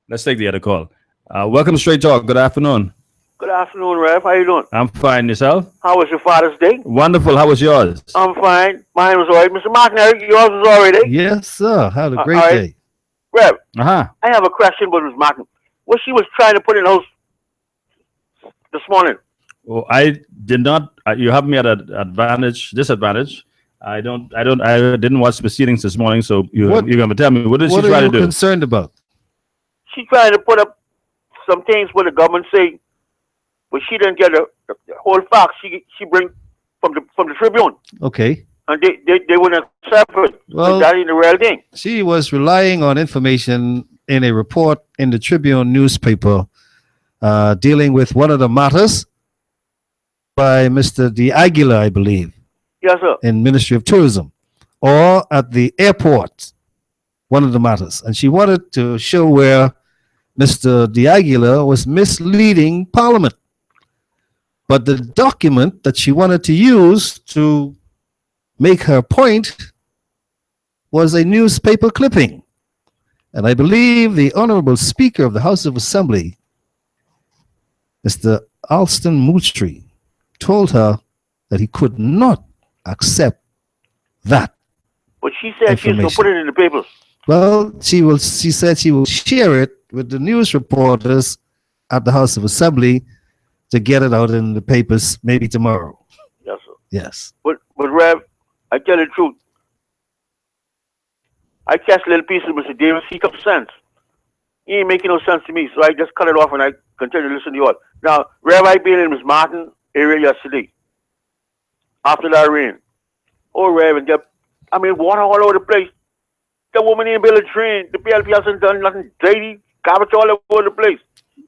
Let's take the other call. Welcome to Straight Talk. Good afternoon. Good afternoon, Rev. How you doing? I'm fine. Yourself? How was your Father's Day? Wonderful. How was yours? I'm fine. Mine was all right. Mr. Martin, yours was all right, eh? Yes, sir. Had a great all right. day. Rev, Uh-huh. I have a question with Ms. Martin. What she was trying to put in the house this morning? Well, I did not. You have me at an disadvantage. I didn't watch proceedings this morning, so you're going to tell me what did she What try are to you do? concerned about? She tried to put up some things where the government say, but she didn't get the whole facts. She bring from the Tribune, Okay. and they wouldn't accept it. Well- That ain't the real thing. She was relying on information in a report in the Tribune newspaper dealing with one of the matters by Mr. De Aguila, I believe, Yes, sir. in Ministry of Tourism, or at the airport, one of the matters. And she wanted to show where Mr. De Aguila was misleading Parliament. But the document that she wanted to use to make her point was a newspaper clipping. And I believe the Honorable Speaker of the House of Assembly, Mr. Alston Moultrie, told her that he could not accept that. But she said she was going to put it in the papers. Well, she said she will share it with the news reporters at the House of Assembly to get it out in the papers maybe tomorrow. Yes, sir. Yes. But Rev, I tell you the truth. I catch little pieces, Mr. Davis. He comes sense. He ain't making no sense to me, so I just cut it off and I continue to listen to you all. Now, Rev, I been in Miss Martin area yesterday after that rain. Oh, Rev, and water all over the place. The woman ain't built a drain. The PLP hasn't done nothing dirty. Garbage all over the place.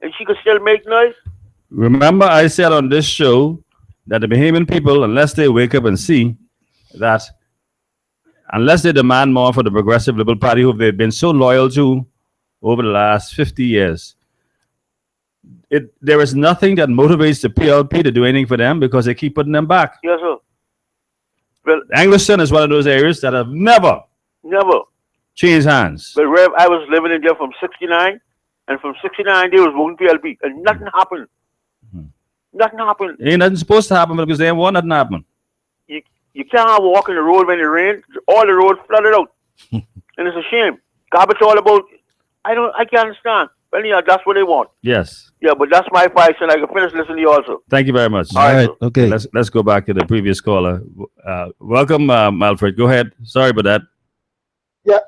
And she could still make noise. Remember, I said on this show that the Bahamian people, unless they wake up and see that, unless they demand more for the Progressive Liberal Party, who they've been so loyal to over the last 50 years, there is nothing that motivates the PLP to do anything for them because they keep putting them back. Yes, sir. Well, Angleton is one of those areas that have never changed hands. But Rev, I was living in there from 69, and from 69 they was voting PLP, and nothing happened. Nothing happened. Ain't nothing supposed to happen because they ain't want nothing to happen. You can't walk in the road when it rains. All the roads flooded out, and it's a shame. Garbage all about. I can't understand. Well, yeah, that's what they want. Yes. Yeah, but that's my advice, and I can finish listening to you also. Thank you very much. All right. Okay. Let's go back to the previous caller. Welcome, Alfred. Go ahead. Sorry about that. Yeah,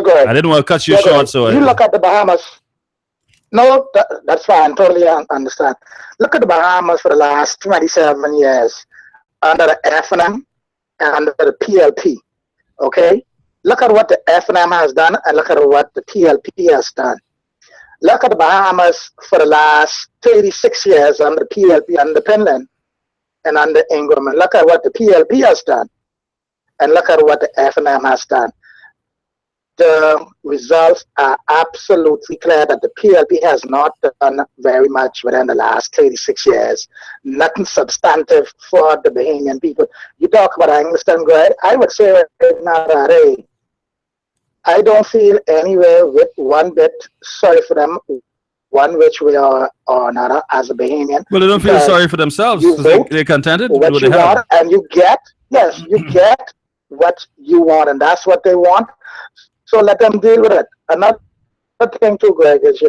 go ahead. I didn't want to cut you short, so you look at the Bahamas. No, that's fine. Totally understand. Look at the Bahamas for the last 27 years under the FNM and under the PLP. Okay? Look at what the FNM has done and look at what the PLP has done. Look at the Bahamas for the last 36 years under the PLP, under Penland and under Ingram. And look at what the PLP has done and look at what the FNM has done. The results are absolutely clear that the PLP has not done very much within the last 36 years. Nothing substantive for the Bahamian people. You talk about Angleton, Greg. I would say right now that I don't feel anywhere with one bit sorry for them, one which way or another as a Bahamian. Well, they don't feel sorry for themselves. They're contented with what you want, and you get what you want, and that's what they want. So let them deal with it. Another thing too, Greg, is,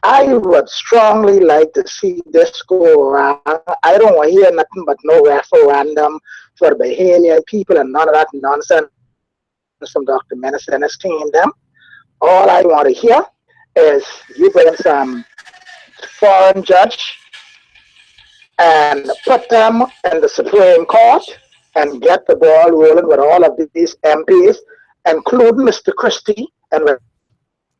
I would strongly like to see this go around. I don't want to hear nothing but no referendum for the Bahamian people and none of that nonsense from Dr. Menace and his team. All I want to hear is you bring some foreign judge and put them in the Supreme Court and get the ball rolling with all of these MPs, including Mr. Christie, and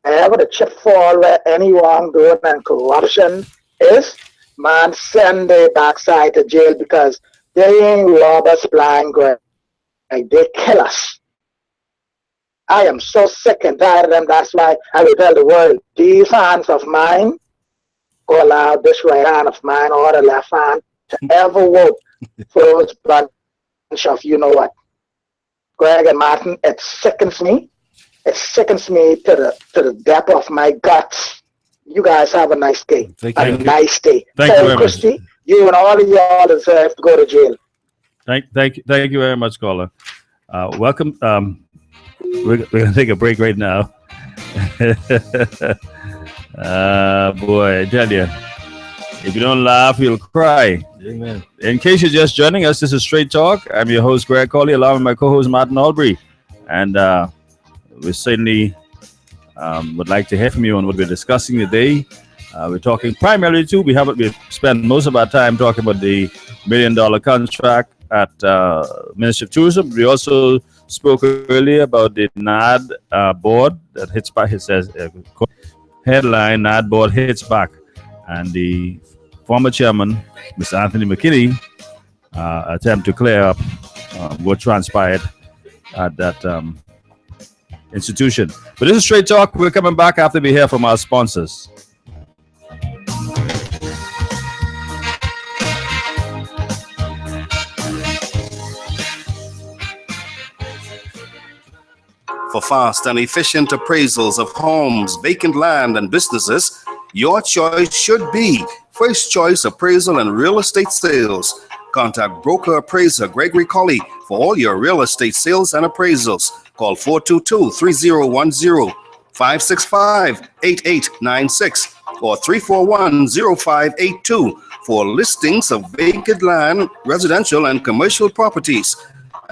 wherever the chip fall where any wrongdoing and corruption is, man, send their backside to jail because they ain't rob us blind, Greg. Like, they kill us. I am so sick and tired of them. That's why I will tell the world, these hands of mine, go allow this right hand of mine or the left hand to ever vote for those bunch of you know what. Greg and Martin, it sickens me. It sickens me to the depth of my guts. You guys have a nice day. Nice day. Thank you very Christy, much. you and all of y'all deserve to go to jail. Thank you very much, caller. Welcome. We're going to take a break right now. Boy, I tell you, if you don't laugh, you'll cry. Amen. In case you're just joining us, this is Straight Talk. I'm your host, Greg Cawley, along with my co-host, Martin Albury. And we certainly would like to hear from you on what we're discussing today. We're talking primarily we spent most of our time talking about the $1 million contract at Ministry of Tourism. We also spoke earlier about the NAD board that hits back. It says, headline, NAD board hits back. And the former chairman, Mr. Anthony McKinney, attempt to clear up what transpired at that institution. But this is Straight Talk. We're coming back after we hear from our sponsors. For fast and efficient appraisals of homes, vacant land, and businesses, your choice should be First Choice Appraisal and Real Estate Sales. Contact broker appraiser Gregory Colley for all your real estate sales and appraisals. Call 422-3010, 565-8896, or 341-0582 for listings of vacant land, residential, and commercial properties.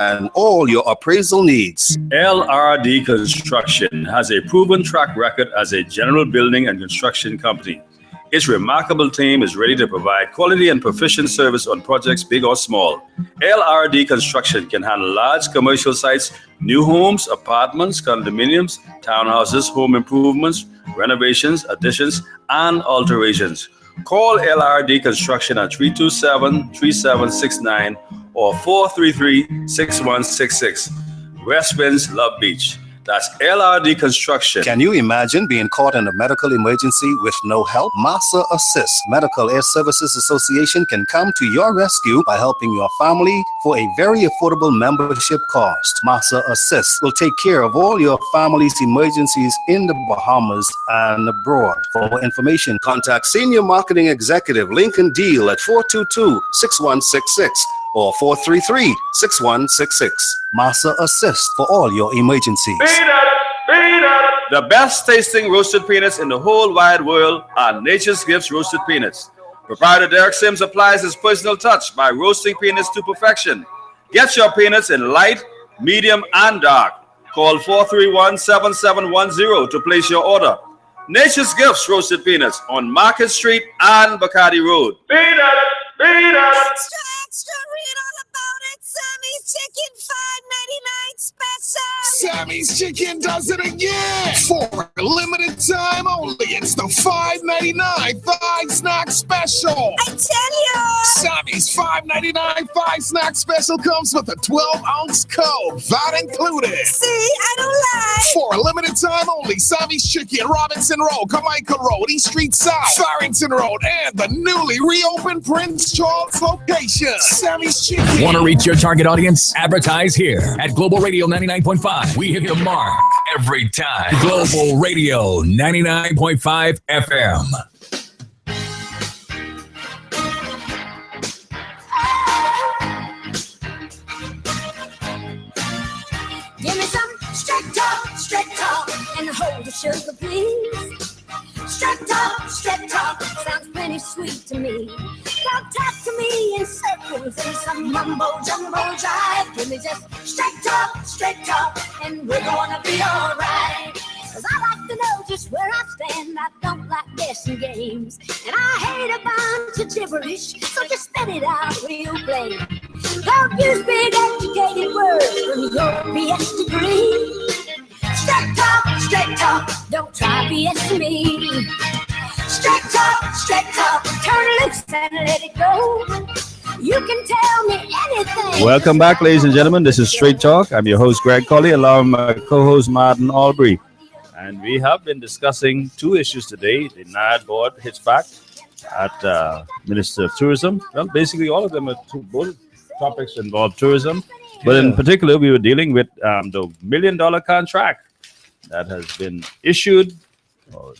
and all your appraisal needs. LRD Construction has a proven track record as a general building and construction company. Its remarkable team is ready to provide quality and proficient service on projects big or small. LRD Construction can handle large commercial sites, new homes, apartments, condominiums, townhouses, home improvements, renovations, additions, and alterations. Call LRD Construction at 327-3769 or 433-6166. West Winds, Love Beach. That's LRD Construction. Can you imagine being caught in a medical emergency with no help? Massa Assist Medical Air Services Association can come to your rescue by helping your family for a very affordable membership cost. Massa Assist will take care of all your family's emergencies in the Bahamas and abroad. For more information, contact Senior Marketing Executive Lincoln Deal at 422-6166. or 433-6166. Massa Assist for all your emergencies. The best tasting roasted peanuts in the whole wide world are Nature's Gifts Roasted Peanuts. Proprietor Derek Sims applies his personal touch by roasting peanuts to perfection. Get your peanuts in light, medium, and dark. Call 431-7710 to place your order. Nature's Gifts Roasted Peanuts on Market Street and Bacardi Road. Peanuts! Extra, read all about it. Sammy's Chicken, $5.99 special. Sammy's Chicken does it again. For a limited time only, it's the $5.99 Thigh Snack Special. I tell you. Sammy's $5.99 Thigh Snack Special comes with a 12-ounce Coke, that included. See, I don't lie. For a limited time only, Sammy's Chicken, Robinson Road, Carmichael Road, East Street South, Farrington Road, and the newly reopened Prince Charles location. Sammy's Chicken. Want to reach your target audience? Advertise here at Global Radio 99.5. We hit your mark every time. Global Radio 99.5 FM. Give me some straight talk, and hold the sugar, please. Straight talk, sounds plenty sweet to me. Don't talk to me in circles and some mumbo jumbo jive. Give me just straight talk, and we're gonna be alright. 'Cause I like to know just where I stand. I don't like guessing games, and I hate a bunch of gibberish. So just spit it out real plain. Don't use big educated words from your BS degree. Straight talk, don't try BS me. Straight talk, turn it loose and let it go. You can tell me anything. Welcome back, ladies and gentlemen. This is Straight Talk. I'm your host, Greg Colley, along with my co-host, Martin Albury. And we have been discussing two issues today. The NAD board hits back at Minister of Tourism. Well, basically all of them are both topics involve tourism. But in particular, we were dealing with the $1 million contract that has been issued. Well,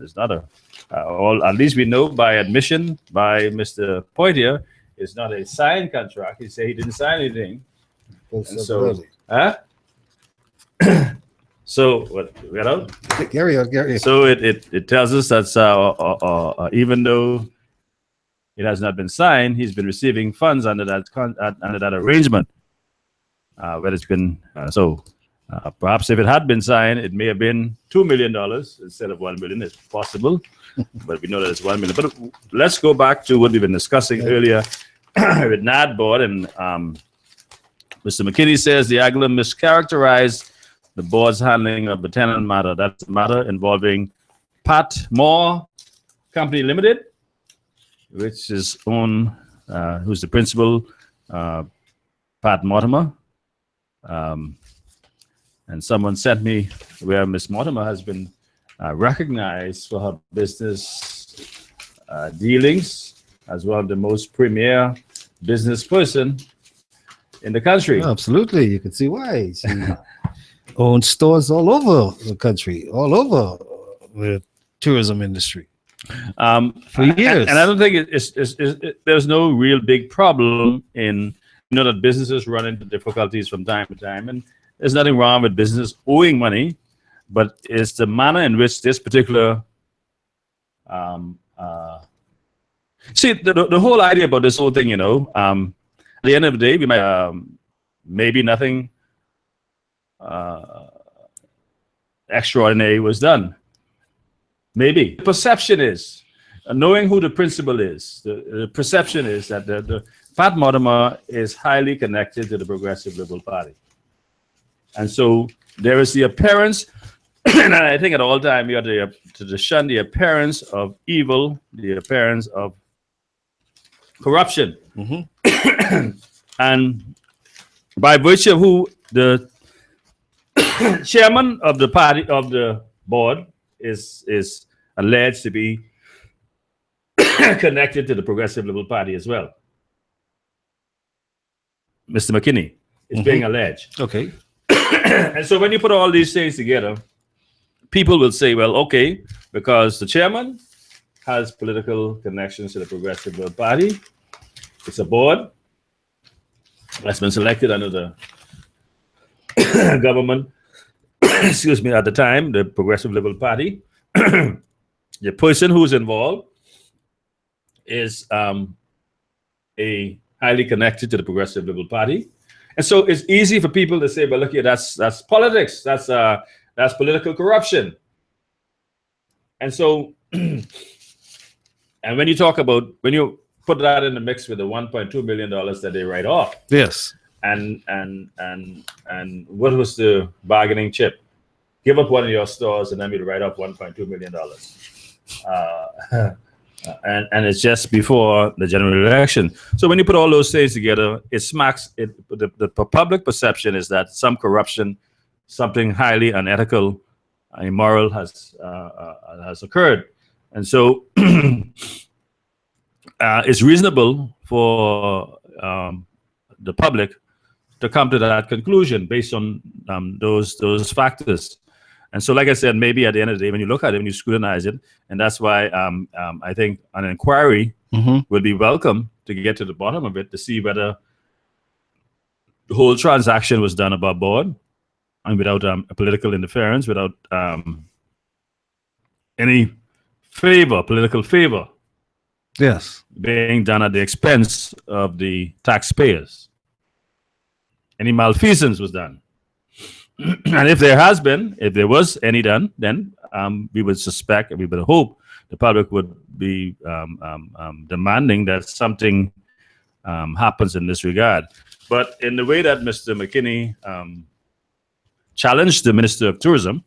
it's not or at least we know by admission by Mr. Poitier, it's not a signed contract. He said he didn't sign anything. And so, so what? Gary. So it tells us that even though it has not been signed, he's been receiving funds under that arrangement. But it's been perhaps if it had been signed, it may have been $2 million instead of $1 million. It's possible, but we know that it's $1 million. But let's go back to what we've been discussing earlier with NAD board, and Mr. McKinney says the Aguilar mischaracterized the board's handling of the tenant matter. That's a matter involving Pat Moore Company Limited, which is who's the principal, Pat Mortimer. And someone sent me where Miss Mortimer has been recognized for her business dealings as one of the most premier business person in the country. Absolutely. You can see why. She owns stores all over the country, all over the tourism industry. For years. And I don't think there's no real big problem in, that businesses run into difficulties from time to time. And there's nothing wrong with business owing money, but it's the manner in which this particular see the whole idea about this whole thing, at the end of the day, we might maybe nothing extraordinary was done. Maybe. The perception is, knowing who the principal is, the perception is that the Pat Mortimer is highly connected to the Progressive Liberal Party. And so there is the appearance, and I think at all time you have to shun the appearance of evil, the appearance of corruption. And by virtue of who the chairman of the party, of the board, is alleged to be connected to the Progressive Liberal Party as well. Mr. McKinney is being alleged. Okay. And so when you put all these things together, people will say, well, okay, because the chairman has political connections to the Progressive Liberal Party, it's a board that's been selected under the government, excuse me, at the time, the Progressive Liberal Party. The person who's involved is a highly connected to the Progressive Liberal Party. And so it's easy for people to say, well, look here, that's politics, that's political corruption. And so, and when you talk about, when you put that in the mix with the $1.2 million that they write off, Yes. and what was the bargaining chip? Give up one of your stores and then we'll write off $1.2 million. And it's just before the general election. So when you put all those things together, it smacks it. The public perception is that some corruption, something highly unethical, immoral has occurred, and so it's reasonable for the public to come to that conclusion based on those factors. And so, like I said, maybe at the end of the day, when you look at it, when you scrutinize it, and that's why I think an inquiry would be welcome to get to the bottom of it, to see whether the whole transaction was done above board and without political interference, without any political favor, Yes. being done at the expense of the taxpayers. Any malfeasance was done. And if there was any done, then we would suspect and we would hope the public would be demanding that something happens in this regard. But in the way that Mr. McKinney challenged the Minister of Tourism,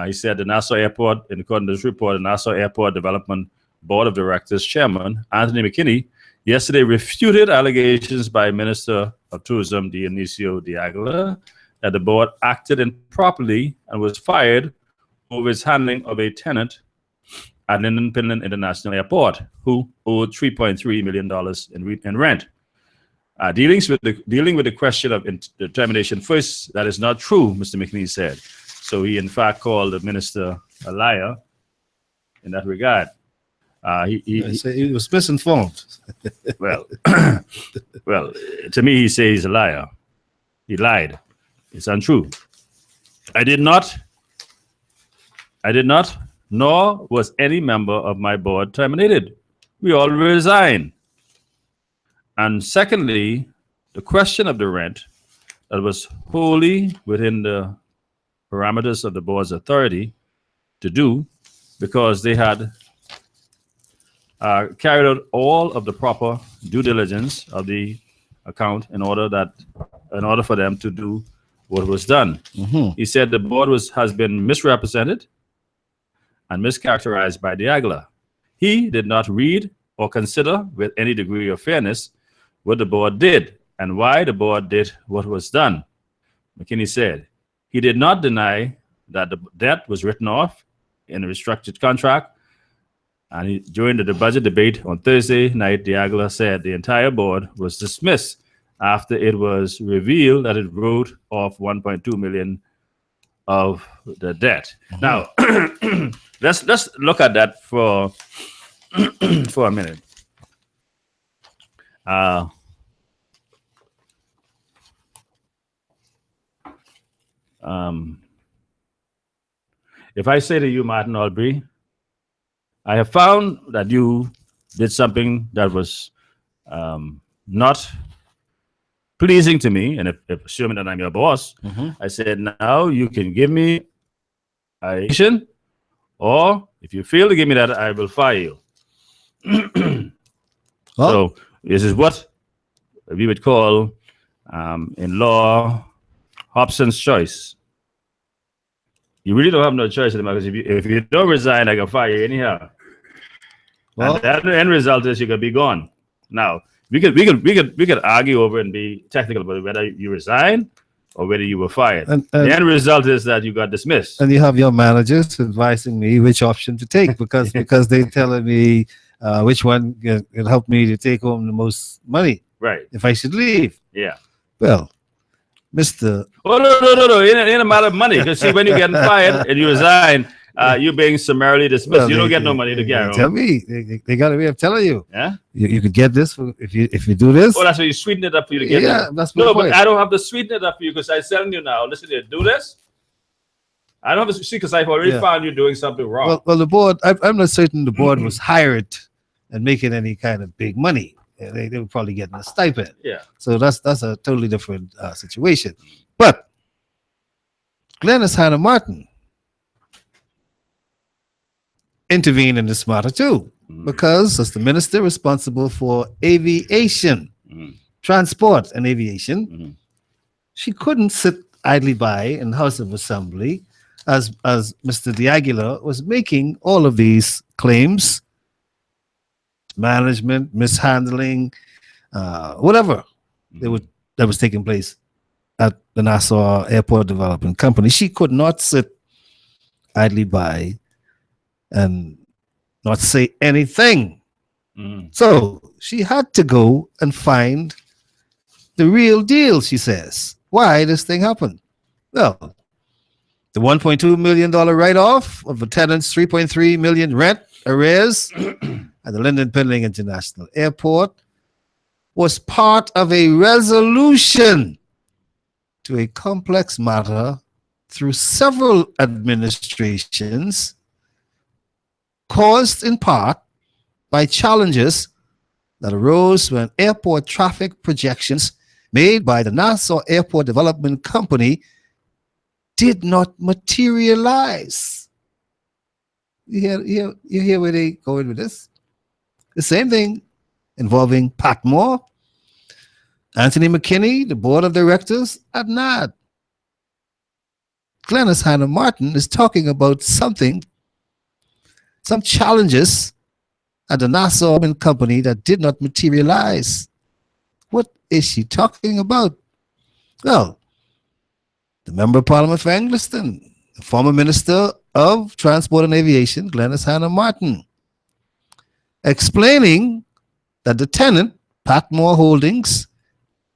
he said the Nassau Airport, in according to this report, the Nassau Airport Development Board of Directors Chairman Anthony McKinney yesterday refuted allegations by Minister of Tourism Dionisio de Aguilar that the board acted improperly and was fired over its handling of a tenant at Linden Pinland International Airport who owed $3.3 million in rent. Dealing with the question of determination first, that is not true, Mr. McKinney said. So he in fact called the minister a liar in that regard. He was misinformed. Well, well, to me, he says he's a liar. He lied. It's untrue. I did not, nor was any member of my board terminated. We all resigned. And secondly, the question of the rent that was wholly within the parameters of the board's authority to do, because they had carried out all of the proper due diligence of the account in order for them to do what was done. He said the board has been misrepresented and mischaracterized by de Aguilar. He did not read or consider with any degree of fairness what the board did and why the board did what was done. McKinney said he did not deny that the debt was written off in a restructured contract. And during the budget debate on Thursday night, de Aguilar said the entire board was dismissed after it was revealed that it wrote off $1.2 million of the debt. Now, let's look at that for a minute. If I say to you, Martin Albury, I have found that you did something that was not pleasing to me, and if assuming that I'm your boss, I said, now you can give me a position, or if you fail to give me that, I will fire you. Well, So this is what we would call in law Hobson's choice. You really don't have no choice anymore, because if you don't resign, I can fire you anyhow. Well- And that end result is you could be gone. Now we could argue over and be technical about whether you resign or whether you were fired. And- the end result is that you got dismissed. and you have your managers advising me which option to take because they're telling me which one can help me to take home the most money Right. if I should leave. Yeah. Well, Mr. Oh no! It ain't a matter of money. Because see, when you get fired and you resign, you're being summarily dismissed. Well, you don't they- get no money to they carry tell on. me they got a way of telling you. Yeah. You could get this if you do this. Oh, that's why you sweeten it up for you to get Yeah, it. that's my No, point. but I don't have to sweeten it up for you because I'm telling you now. Listen here, do this. I don't have to see because I've already Yeah. found you doing something wrong. Well, the board. I'm not certain the board was hired and making any kind of big money. They were probably getting a stipend. Yeah. So that's a totally different situation. But Glennis Hannah Martin intervened in this matter too, because as the minister responsible for aviation, transport and aviation, she couldn't sit idly by in the House of Assembly as Mr. D'Aguilar was making all of these claims, management, mishandling, whatever that was taking place at the Nassau Airport Development Company. She could not sit idly by and not say anything. So she had to go and find the real deal, she says. Why this thing happened? Well, the $1.2 million write-off of the tenant's $3.3 million rent arrears at the Lyndon Pendling International Airport was part of a resolution to a complex matter through several administrations, caused in part by challenges that arose when airport traffic projections made by the Nassau Airport Development Company did not materialize. You hear where they going with this? The same thing involving Pat Moore, Anthony McKinney, the board of directors at NAD. Glennis Hannah Martin is talking about some challenges at the Nassau Company that did not materialize. What is she talking about? Well, the Member of Parliament for Angliston, the former Minister of Transport and Aviation, Glennis Hannah Martin, explaining that the tenant, Patmore Holdings,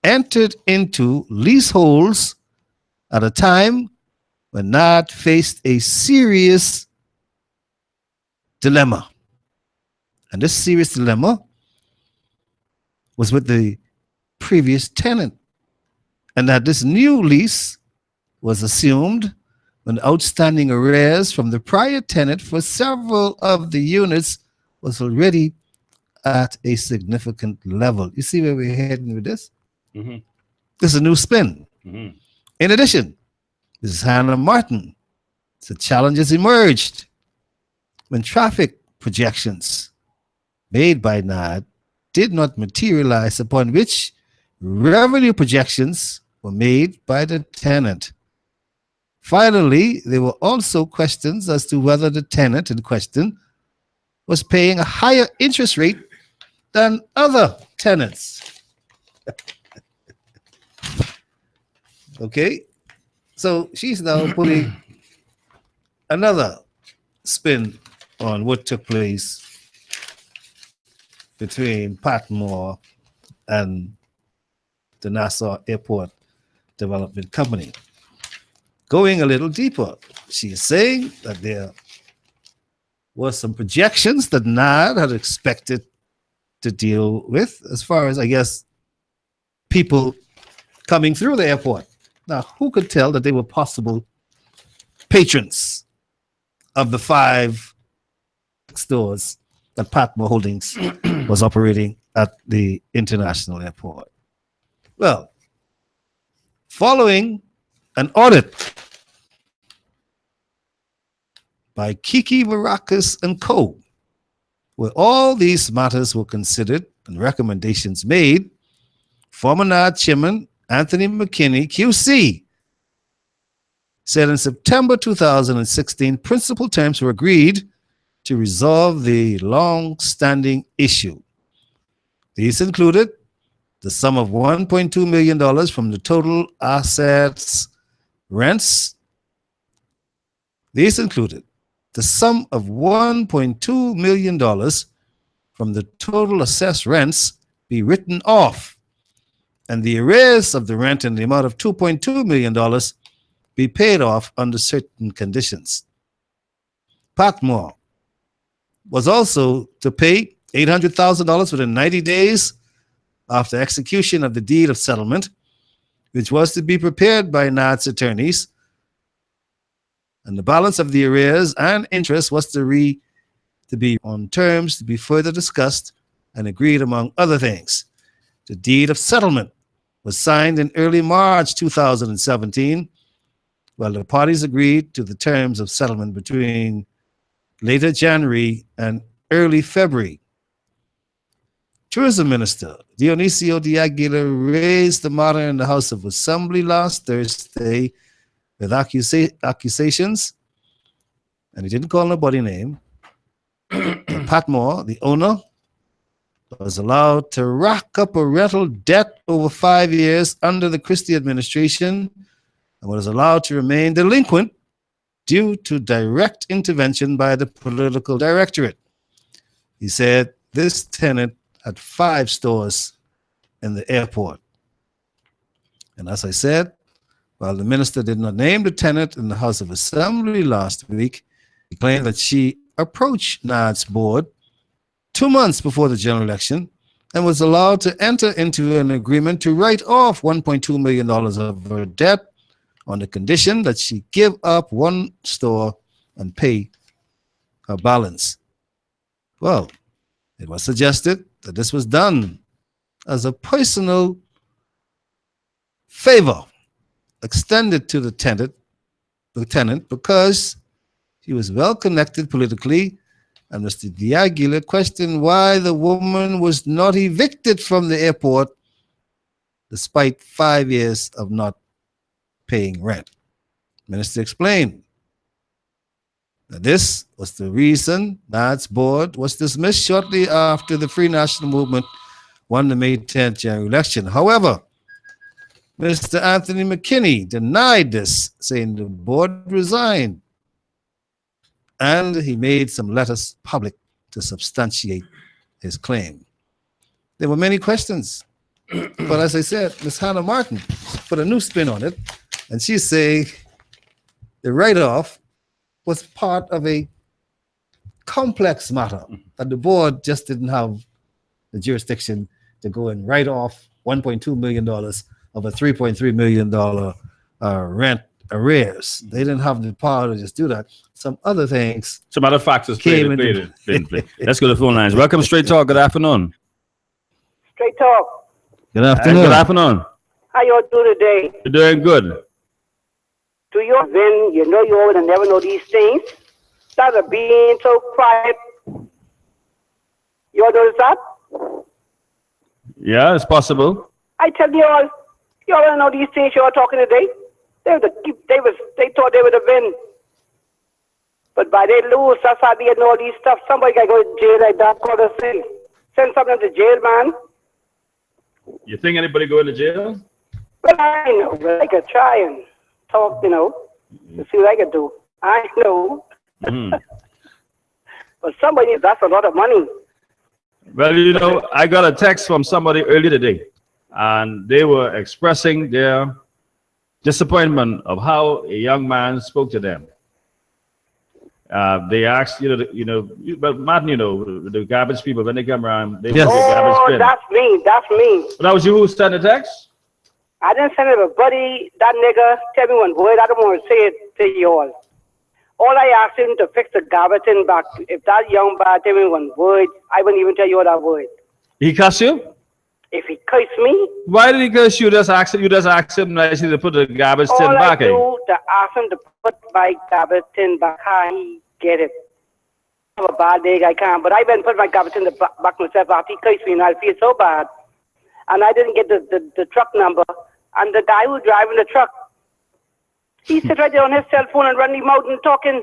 entered into leaseholds at a time when NAD faced a serious dilemma. And this serious dilemma was with the previous tenant, and that this new lease was assumed when outstanding arrears from the prior tenant for several of the units was already at a significant level. You see where we're heading with this? This is a new spin. In addition, Mrs. Hannah Martin said challenges emerged when traffic projections made by NAD did not materialize, upon which revenue projections were made by the tenant. Finally, there were also questions as to whether the tenant in question was paying a higher interest rate than other tenants. Okay, so she's now putting another spin on what took place between Patmore and the Nassau Airport Development Company. Going a little deeper, she is saying that there were some projections that NAD had expected to deal with as far as, I guess, people coming through the airport. Now, who could tell that they were possible patrons of the 5 stores that Patmore Holdings was operating at the international airport? Well, following an audit by Kiki Maracas and Co., where all these matters were considered and recommendations made, former NAD Chairman Anthony McKinney, QC, said in September 2016, principal terms were agreed to resolve the long-standing issue. These included the sum of $1.2 million from the total assets rents. These included the sum of $1.2 million from the total assessed rents be written off, and the arrears of the rent in the amount of $2.2 million be paid off under certain conditions. Patmore was also to pay $800,000 within 90 days after execution of the deed of settlement, which was to be prepared by NAD's attorneys, and the balance of the arrears and interest was to be on terms to be further discussed and agreed among other things. The deed of settlement was signed in early March 2017, while the parties agreed to the terms of settlement between later January and early February. Tourism Minister Dionisio de Aguilar raised the matter in the House of Assembly last Thursday with accusations, and he didn't call nobody name. Patmore, the owner, was allowed to rack up a rental debt over 5 years under the Christie administration and was allowed to remain delinquent due to direct intervention by the political directorate. He said this tenant had 5 stores in the airport. And as I said, while the minister did not name the tenant in the House of Assembly last week, he claimed that she approached NAD's board 2 months before the general election and was allowed to enter into an agreement to write off $1.2 million of her debt on the condition that she give up 1 store and pay her balance. Well, it was suggested that this was done as a personal favor extended to the tenant because he was well connected politically, and Mr. de Aguilar questioned why the woman was not evicted from the airport despite 5 years of not paying rent. The minister explained that this was the reason NAD's board was dismissed shortly after the Free National Movement won the May 10th general election. However, Mr. Anthony McKinney denied this, saying the board resigned, and he made some letters public to substantiate his claim. There were many questions, but as I said, Ms. Hannah Martin put a new spin on it, and she say the write-off was part of a complex matter that the board just didn't have the jurisdiction to go and write off $1.2 million of a $3.3 million rent arrears. They didn't have the power to just do that. Some other things. Some other factors came played. Let's go to the phone lines. Welcome to Straight Talk. Good afternoon. Straight Talk. Good afternoon. Good afternoon. How y'all do today? You're doing good. Do you then you know you would never know these things? Instead of being so quiet. You all notice that? Yeah, it's possible. I tell you all don't know these things you are talking today. They thought they would have been. But by they lose, that's how they know all these stuff. Somebody can go to jail like that, call us in. Send something to jail, man. You think anybody going to jail? Well, I know, but I could try and talk, to see what I can do. I know. But somebody, that's a lot of money. Well, I got a text from somebody earlier today, and they were expressing their disappointment of how a young man spoke to them. They asked, but Martin, the garbage people, when they come around, they want the garbage bin. That's me. But that was you who sent the text? I didn't send it, but buddy, that nigga, tell me one word. I don't want to say it to you all. All I asked him to fix the garbage in back. If that young boy tell me one word, I wouldn't even tell you all that word. He cussed you? If he cursed me, Why did he curse you? You just asked him nicely to put the garbage tin all I back in. do to ask him to put my garbage tin back, how he get it. Have a bad day, I can't. But I went and put my garbage tin back myself after he cursed me, and I feel so bad. And I didn't get the truck number. And the guy who driving the truck, he sit right there on his cell phone and run his mouth and talking.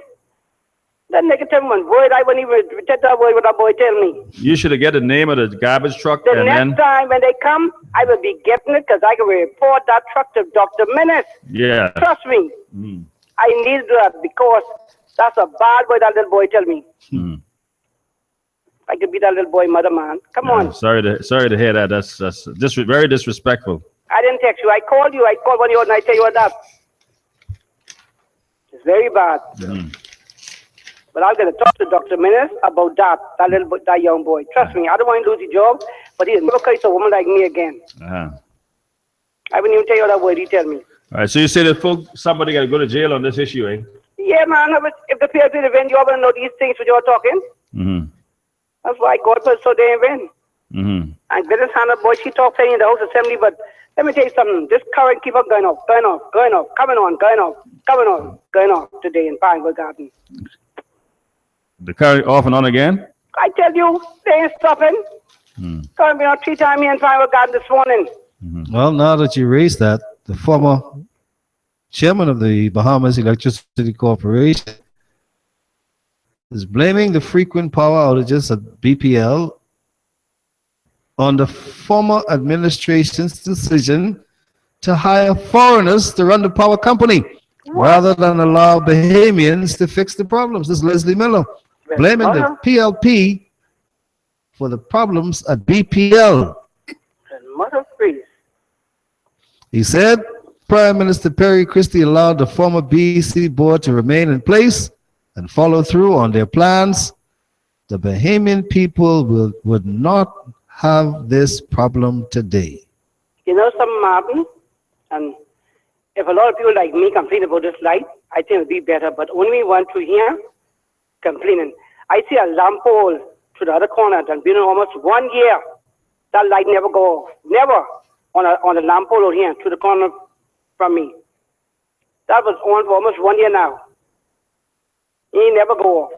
That nigga tell me one word. I wouldn't even take that word what that boy tell me. You should have get the name of the garbage truck The and next then time when they come, I will be getting it because I can report that truck to Dr. Menace. yeah. Trust me. Mm. I need that because that's a bad word that little boy tell me. Mm. I could be that little boy mother, man. Come on. Sorry to hear that. That's very disrespectful. I didn't text you. I called you. I called one of you and I tell you what that. It's very bad. Mm. But I'm going to talk to Dr. Menace about that young boy. Trust me, I don't want him to lose his job, but he'll never curse a woman like me again. Uh-huh. I wouldn't even tell you that word he tell me. All right, so you say that somebody got to go to jail on this issue, eh? Yeah, man, if the PLP event, you all want to know these things what you're talking. Mm-hmm. That's why God put so damn in. Mm-hmm. And Gladys Hannah, boy, she talked saying in the House Assembly, but let me tell you something. This current keep on going off, coming on today in Pinewood Garden. The current off and on again? I tell you, they ain't stopping. Current been on 3 times here in Pinewood Garden this morning. Mm-hmm. Well, now that you raised that, the former chairman of the Bahamas Electricity Corporation is blaming the frequent power outages at BPL on the former administration's decision to hire foreigners to run the power company rather than allow Bahamians to fix the problems. This is Leslie Miller blaming the PLP for the problems at BPL. Mother freeze. He said Prime Minister Perry Christie allowed the former BEC board to remain in place and follow through on their plans. The Bahamian people would not have this problem today. You know something, Martin? And if a lot of people like me complain about this light, I think it'll be better. But only one to here complaining. I see a lamp pole to the other corner that's been almost 1 year. That light never go off. Never on the lamp pole over here to the corner from me. That was on for almost 1 year now. It ain't never go off.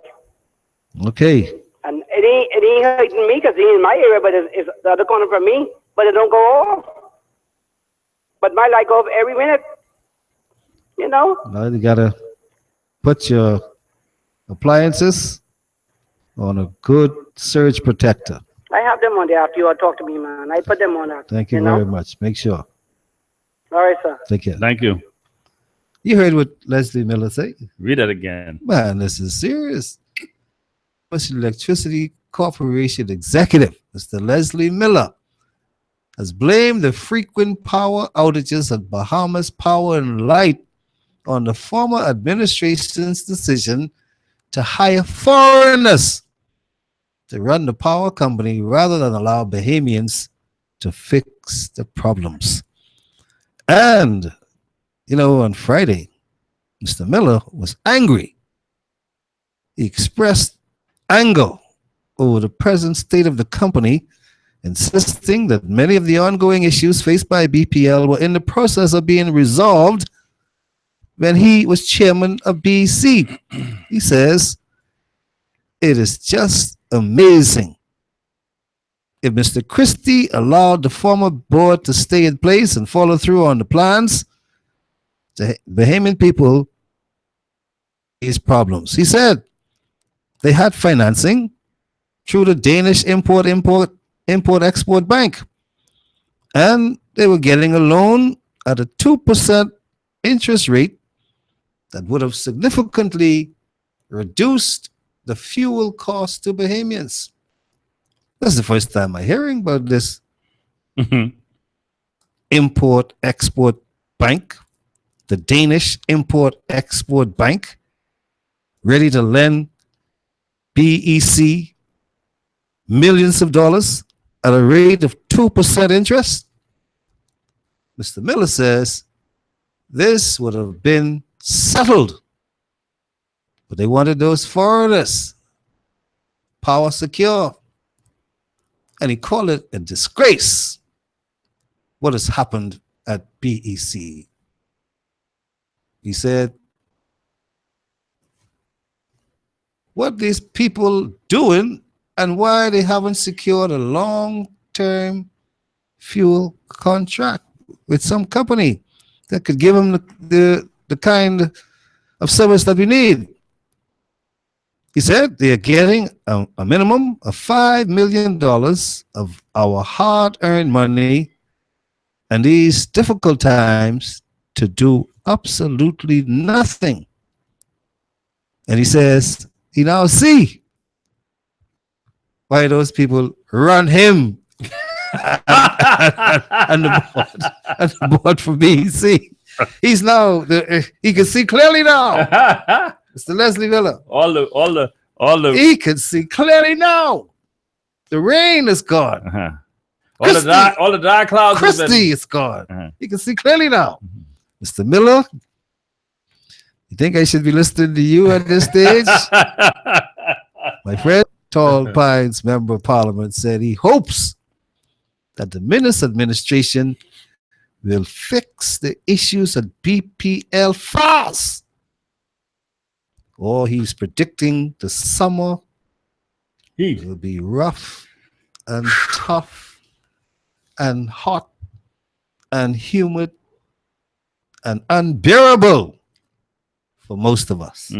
Okay. And it ain't hurting me because it ain't in my area, but it's the other corner from me. But it don't go off. But my light go off every minute. You know? Now you gotta put your appliances on a good surge protector. I have them on there after you all talk to me, man. I put them on that. Thank you very much. Make sure. All right, sir. Take care. Thank you. You heard what Leslie Miller say? Read that again. Man, this is serious. Electricity Corporation executive, Mr. Leslie Miller, has blamed the frequent power outages at Bahamas Power and Light on the former administration's decision to hire foreigners to run the power company rather than allow Bahamians to fix the problems. And, you know, on Friday, Mr. Miller was angry. He expressed anger over the present state of the company, insisting that many of the ongoing issues faced by BPL were in the process of being resolved when he was chairman of BEC. He says, it is just amazing. If Mr. Christie allowed the former board to stay in place and follow through on the plans, the Bahamian people these problems. He said they had financing through the Danish Import-Export Bank, and they were getting a loan at a 2% interest rate that would have significantly reduced the fuel cost to Bahamians. That's the first time I'm hearing about this Import-Export Bank, the Danish Import-Export Bank, ready to lend BEC millions of dollars at a rate of 2% interest. Mr. Miller says this would have been settled, but they wanted those foreigners, power secure, and he called it a disgrace what has happened at BEC. He said, what these people doing and why they haven't secured a long-term fuel contract with some company that could give them the kind of service that we need. He said they are getting a minimum of $5 million of our hard-earned money in these difficult times to do absolutely nothing. And he says he now see why those people run him and the board for BEC. He's now he can see clearly now. Mr. Leslie Miller. All the He can see clearly now. The rain is gone. all the dark clouds. have been- Christie is gone. Uh-huh. He can see clearly now. Mr. Miller, you think I should be listening to you at this stage? My friend, Tall Pines Member of Parliament, said he hopes that the Minnis administration will fix the issues at BPL fast. Or he's predicting the summer will be rough and tough and hot and humid and unbearable for most of us.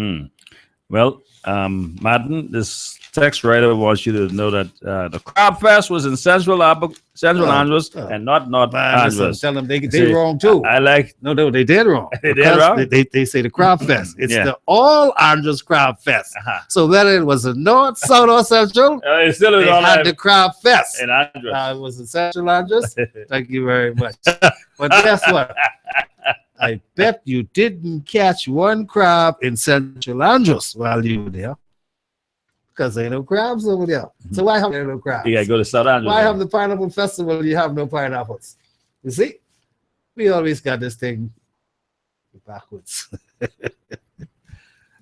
Well, Martin, this text writer wants you to know that the Crab Fest was in Central Andros and not North Andros. Tell them they See, wrong too. I like. No, they did wrong. They did Because wrong? They say the Crab Fest. It's Yeah. the All Andros Crab Fest. So whether it was the North, South, or Central, It still is they all had right the Crab Fest. in Andros. It was in Central Andros. Thank you very much. But guess what? I bet you didn't catch one crab in Central Andros while you were there. Because there ain't no crabs over there. So why have there no crabs? You gotta go to South Andros. Why have the pineapple festival? You have no pineapples. You see, we always got this thing backwards.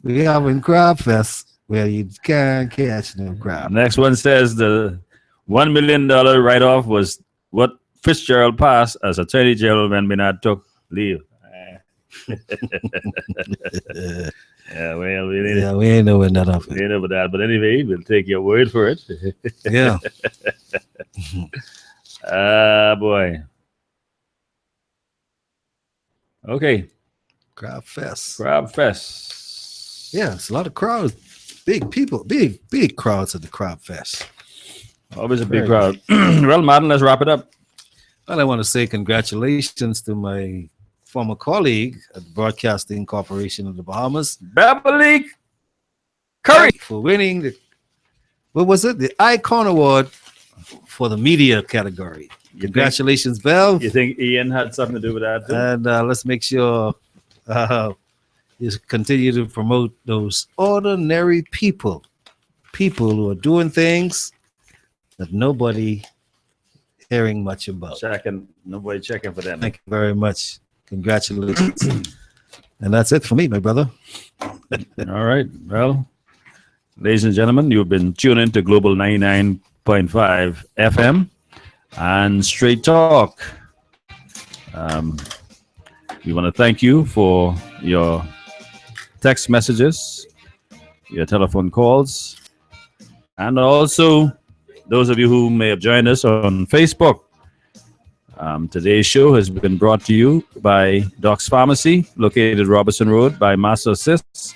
We having crab fest where you can't catch no crab. Next one says the $1 million write-off was what Fitzgerald passed as Attorney General when Minard took leave. Yeah, well, we didn't. Yeah, we ain't knowing none of it. You know about that, but anyway, we'll take your word for it. Yeah. Boy. Okay, Crab fest. Crab Fest. Yeah, it's a lot of crowds. Big people, big crowds at the crab fest. Always a big Very crowd. Well, Martin, let's wrap it up. And I want to say congratulations to my former colleague at the Broadcasting Corporation of the Bahamas, Beverly Curry, for winning the, what was it? The Icon Award for the media category. Congratulations, Bev. You think Ian had something to do with that? Too? And let's make sure you continue to promote those ordinary people who are doing things that nobody hearing much about. Nobody checking for them. Thank you very much. Congratulations. And that's it for me, my brother. All right. Well, ladies and gentlemen, you've been tuned in to Global 99.5 FM and Straight Talk. We want to thank you for your text messages, your telephone calls, and also those of you who may have joined us on Facebook. Today's show has been brought to you by Doc's Pharmacy, located Robertson Road, by Master Assists,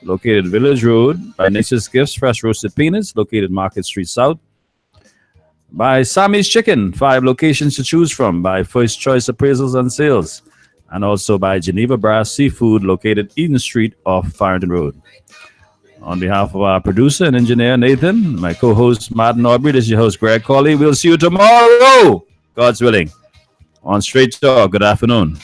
located Village Road, by Nature's Gifts, Fresh Roasted Peanuts, located Market Street South, by Sammy's Chicken, 5 locations to choose from, by First Choice Appraisals and Sales, and also by Geneva Brass Seafood, located Eden Street off Farrington Road. On behalf of our producer and engineer, Nathan, my co-host, Martin Aubrey, this is your host, Greg Colley. We'll see you tomorrow, God's willing, on Straight Talk. Good afternoon.